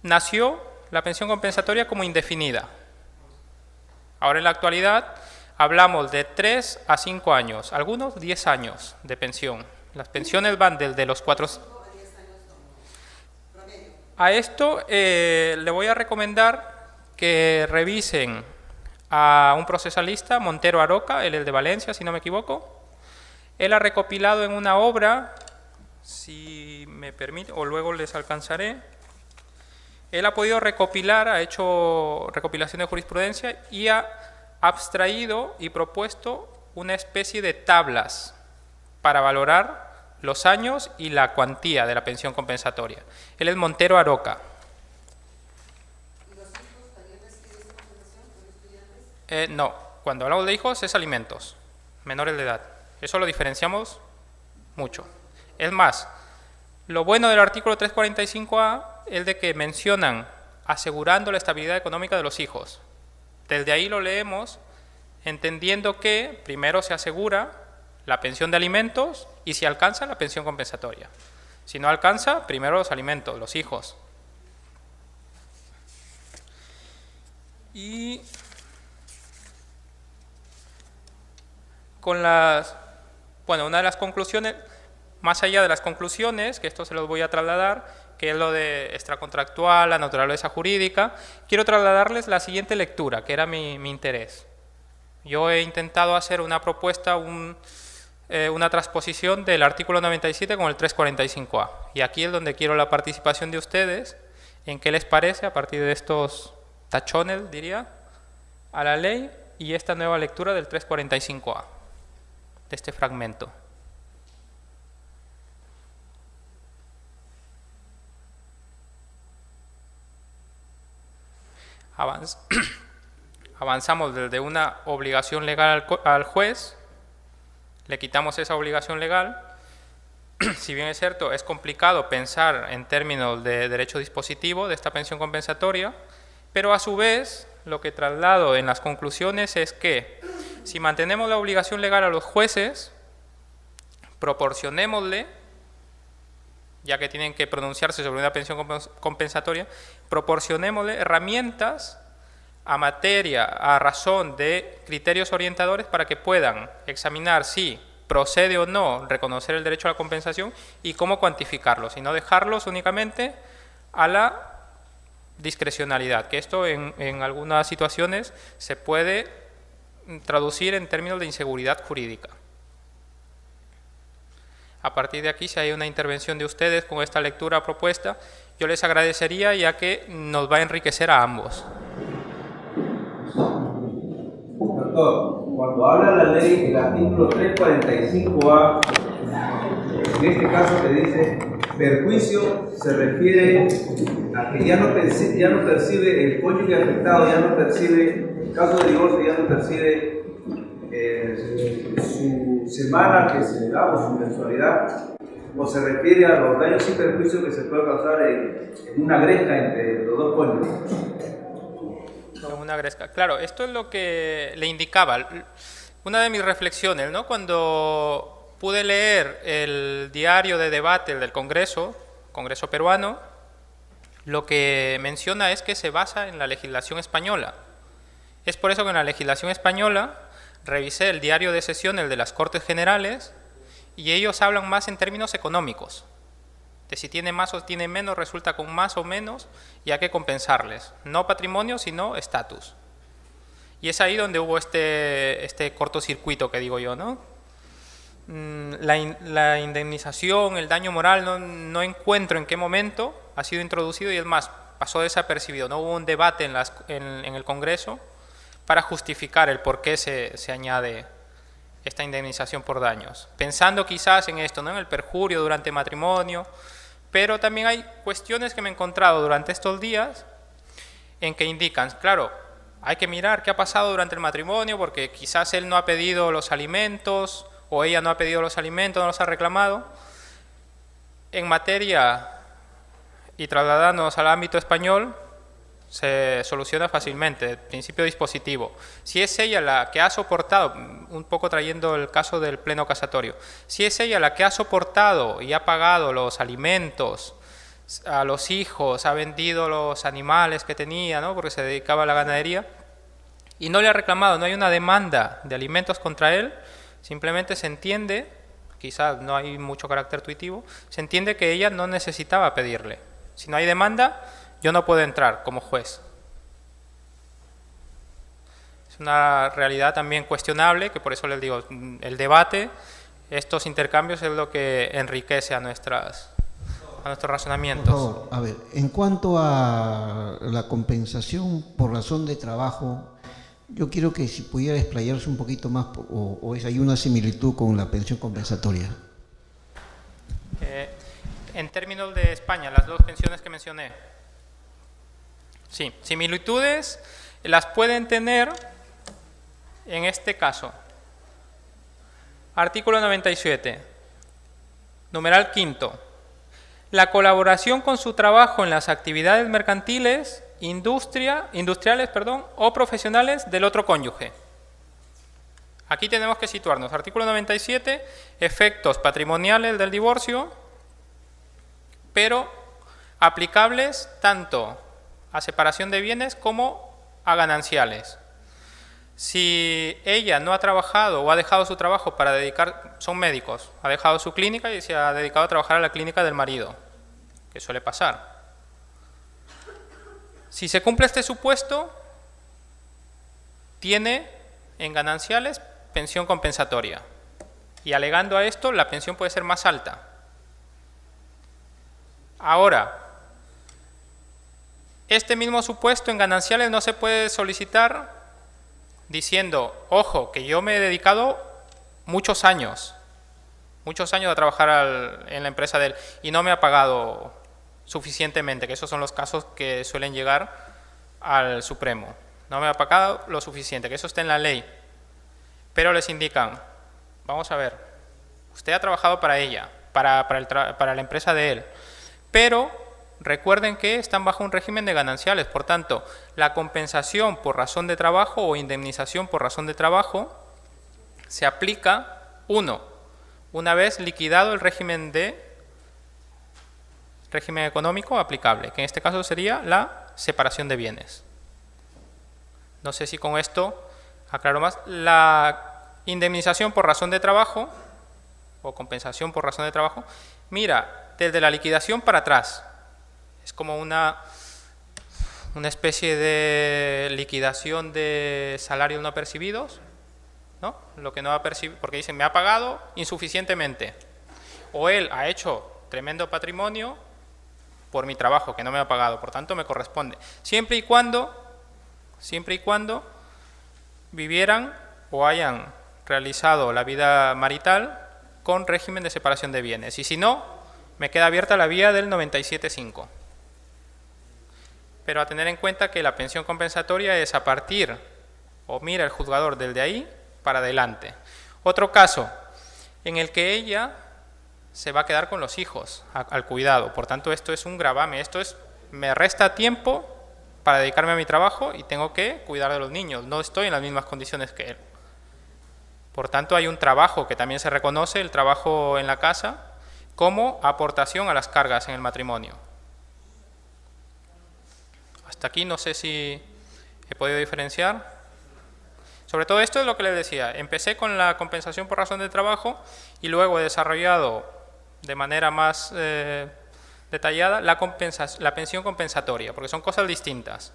nació la pensión compensatoria como indefinida. Ahora en la actualidad hablamos de 3 a 5 años, algunos 10 años de pensión. Las pensiones van desde los 4... A esto le voy a recomendar que revisen a un procesalista, Montero Aroca, él es de Valencia, si no me equivoco. Él ha recopilado en una obra, si me permite, o luego les alcanzaré. Él ha podido recopilar, ha hecho recopilación de jurisprudencia y ha abstraído y propuesto una especie de tablas para valorar los años y la cuantía de la pensión compensatoria. Él es Montero Aroca. ¿Y los hijos también reciben esa compensación por estudiantes? No, cuando hablamos de hijos es alimentos, menores de edad. Eso lo diferenciamos mucho. Es más, lo bueno del artículo 345A es de que mencionan asegurando la estabilidad económica de los hijos. Desde ahí lo leemos entendiendo que primero se asegura la pensión de alimentos y si alcanza la pensión compensatoria. Si no alcanza, primero los alimentos, los hijos. Y con las, bueno, una de las conclusiones, más allá de las conclusiones, que esto se los voy a trasladar, que es lo de extracontractual, la naturaleza jurídica, quiero trasladarles la siguiente lectura, que era mi interés. Yo he intentado hacer una propuesta, una transposición del artículo 97 con el 345A. Y aquí es donde quiero la participación de ustedes, en qué les parece, a partir de estos tachones, diría, a la ley y esta nueva lectura del 345A, de este fragmento. Avanzamos desde una obligación legal al juez, le quitamos esa obligación legal. Si bien es cierto, es complicado pensar en términos de derecho dispositivo de esta pensión compensatoria, pero a su vez lo que traslado en las conclusiones es que si mantenemos la obligación legal a los jueces, proporcionémosle, ya que tienen que pronunciarse sobre una pensión compensatoria, proporcionémosle herramientas a materia, a razón de criterios orientadores para que puedan examinar si procede o no reconocer el derecho a la compensación y cómo cuantificarlos, y no dejarlos únicamente a la discrecionalidad, que esto en algunas situaciones se puede traducir en términos de inseguridad jurídica. A partir de aquí, si hay una intervención de ustedes con esta lectura propuesta, yo les agradecería, ya que nos va a enriquecer a ambos. Doctor, cuando habla la ley, el artículo 345A, en este caso te dice, perjuicio se refiere a que ya no percibe el cónyuge afectado, ya no percibe, en caso de divorcio, ya no percibe su semana que se le da o su mensualidad, o se refiere a los daños y perjuicios que se puede causar en una gresca entre los dos cónyuges. Una gresca. Claro, esto es lo que le indicaba. Una de mis reflexiones, ¿no? Cuando pude leer el diario de debate del Congreso peruano, lo que menciona es que se basa en la legislación española. Es por eso que en la legislación española revisé el diario de sesión, el de las Cortes Generales, y ellos hablan más en términos económicos. De si tiene más o tiene menos, resulta con más o menos, y hay que compensarles. No patrimonio, sino estatus. Y es ahí donde hubo este cortocircuito que digo yo, ¿no? La indemnización, el daño moral, no encuentro en qué momento ha sido introducido, y es más, pasó desapercibido. No hubo un debate en el Congreso para justificar el por qué se añade esta indemnización por daños. Pensando quizás en esto, ¿no? En el perjurio durante matrimonio, pero también hay cuestiones que me he encontrado durante estos días en que indican, claro, hay que mirar qué ha pasado durante el matrimonio, porque quizás él no ha pedido los alimentos o ella no ha pedido los alimentos, no los ha reclamado. En materia, y trasladándonos al ámbito español, se soluciona fácilmente, el principio dispositivo. Si es ella la que ha soportado, un poco trayendo el caso del pleno casatorio, si es ella la que ha soportado y ha pagado los alimentos a los hijos, ha vendido los animales que tenía, ¿no? Porque se dedicaba a la ganadería, y no le ha reclamado, no hay una demanda de alimentos contra él, simplemente se entiende, quizás no hay mucho carácter tuitivo, se entiende que ella no necesitaba pedirle. Si no hay demanda, yo no puedo entrar como juez. Es una realidad también cuestionable, que por eso les digo, el debate, estos intercambios es lo que enriquece a nuestros razonamientos. Por favor, a ver, en cuanto a la compensación por razón de trabajo, yo quiero que si pudiera explayarse un poquito más, o hay una similitud con la pensión compensatoria. En términos de España, las dos pensiones que mencioné, sí, similitudes las pueden tener en este caso. Artículo 97, numeral quinto. La colaboración con su trabajo en las actividades mercantiles, industriales, o profesionales del otro cónyuge. Aquí tenemos que situarnos. Artículo 97, efectos patrimoniales del divorcio, pero aplicables tanto a separación de bienes como a gananciales. Si ella no ha trabajado o ha dejado su trabajo para dedicar, son médicos, ha dejado su clínica y se ha dedicado a trabajar a la clínica del marido, que suele pasar. Si se cumple este supuesto, tiene en gananciales pensión compensatoria, y alegando a esto, la pensión puede ser más alta. Ahora, este mismo supuesto en gananciales no se puede solicitar diciendo, ojo, que yo me he dedicado muchos años a trabajar en la empresa de él y no me ha pagado suficientemente, que esos son los casos que suelen llegar al Supremo. No me ha pagado lo suficiente, que eso está en la ley. Pero les indican, vamos a ver, usted ha trabajado para ella, para la empresa de él, pero recuerden que están bajo un régimen de gananciales, por tanto, la compensación por razón de trabajo o indemnización por razón de trabajo se aplica, una vez liquidado el régimen económico aplicable, que en este caso sería la separación de bienes. No sé si con esto aclaro más. La indemnización por razón de trabajo o compensación por razón de trabajo, mira, desde la liquidación para atrás. Es como una especie de liquidación de salarios no percibidos, ¿no? Lo que no ha percibido, porque dicen, me ha pagado insuficientemente. O él ha hecho tremendo patrimonio por mi trabajo, que no me ha pagado, por tanto me corresponde. Siempre y cuando vivieran o hayan realizado la vida marital con régimen de separación de bienes. Y si no, me queda abierta la vía del 97.5. Pero a tener en cuenta que la pensión compensatoria es a partir, o mira el juzgador desde ahí, para adelante. Otro caso en el que ella se va a quedar con los hijos al cuidado. Por tanto, esto es un gravamen. Me resta tiempo para dedicarme a mi trabajo y tengo que cuidar de los niños. No estoy en las mismas condiciones que él. Por tanto, hay un trabajo que también se reconoce, el trabajo en la casa, como aportación a las cargas en el matrimonio. Hasta aquí no sé si he podido diferenciar. Sobre todo esto es lo que les decía. Empecé con la compensación por razón de trabajo y luego he desarrollado de manera más detallada la pensión compensatoria, porque son cosas distintas.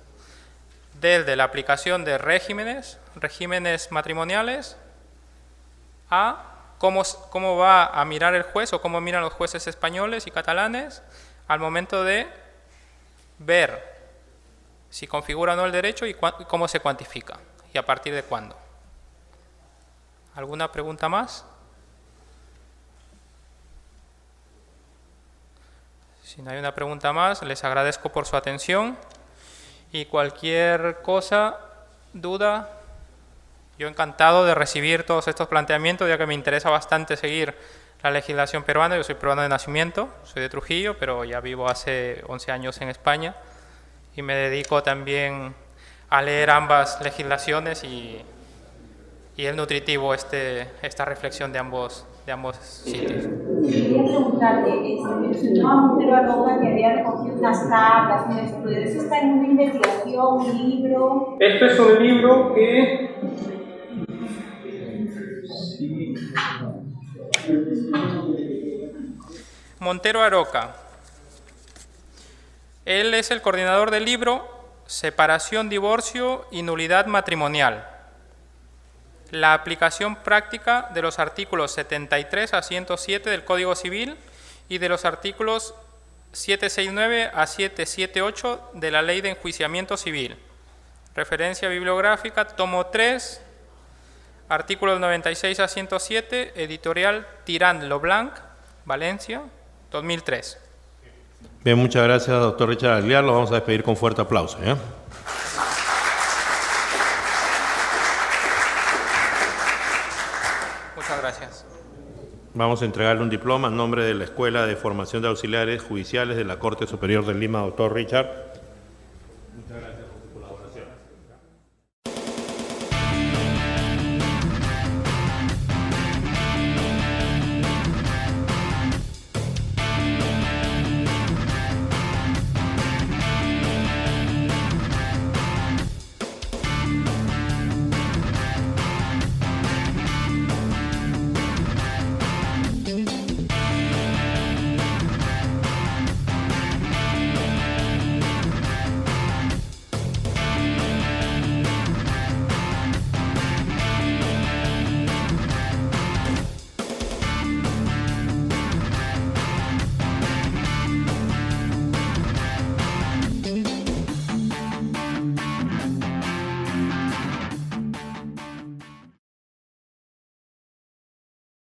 Desde la aplicación de regímenes matrimoniales, a cómo va a mirar el juez o cómo miran los jueces españoles y catalanes al momento de ver si configura o no el derecho y cómo se cuantifica y a partir de cuándo. ¿Alguna pregunta más? Si no hay una pregunta más, les agradezco por su atención y cualquier cosa, duda, yo encantado de recibir todos estos planteamientos, ya que me interesa bastante seguir la legislación peruana. Yo soy peruano de nacimiento, soy de Trujillo, pero ya vivo hace 11 años en España y me dedico también a leer ambas legislaciones y es nutritivo esta reflexión de ambos sitios. Quería preguntarte, mencionó a Montero Aroca que había recogido unas cartas, un estudio. ¿Eso está en una investigación, un libro? Esto es un libro que... Montero Aroca. Él es el coordinador del libro Separación, Divorcio y Nulidad Matrimonial. La aplicación práctica de los artículos 73 a 107 del Código Civil y de los artículos 769 a 778 de la Ley de Enjuiciamiento Civil. Referencia bibliográfica, tomo 3, artículos 96 a 107, editorial Tirán Loblanc, Valencia, 2003. Bien, muchas gracias, doctor Richard Aguilar. Lo vamos a despedir con fuerte aplauso, ¿ya? Muchas gracias. Vamos a entregarle un diploma en nombre de la Escuela de Formación de Auxiliares Judiciales de la Corte Superior de Lima, doctor Richard.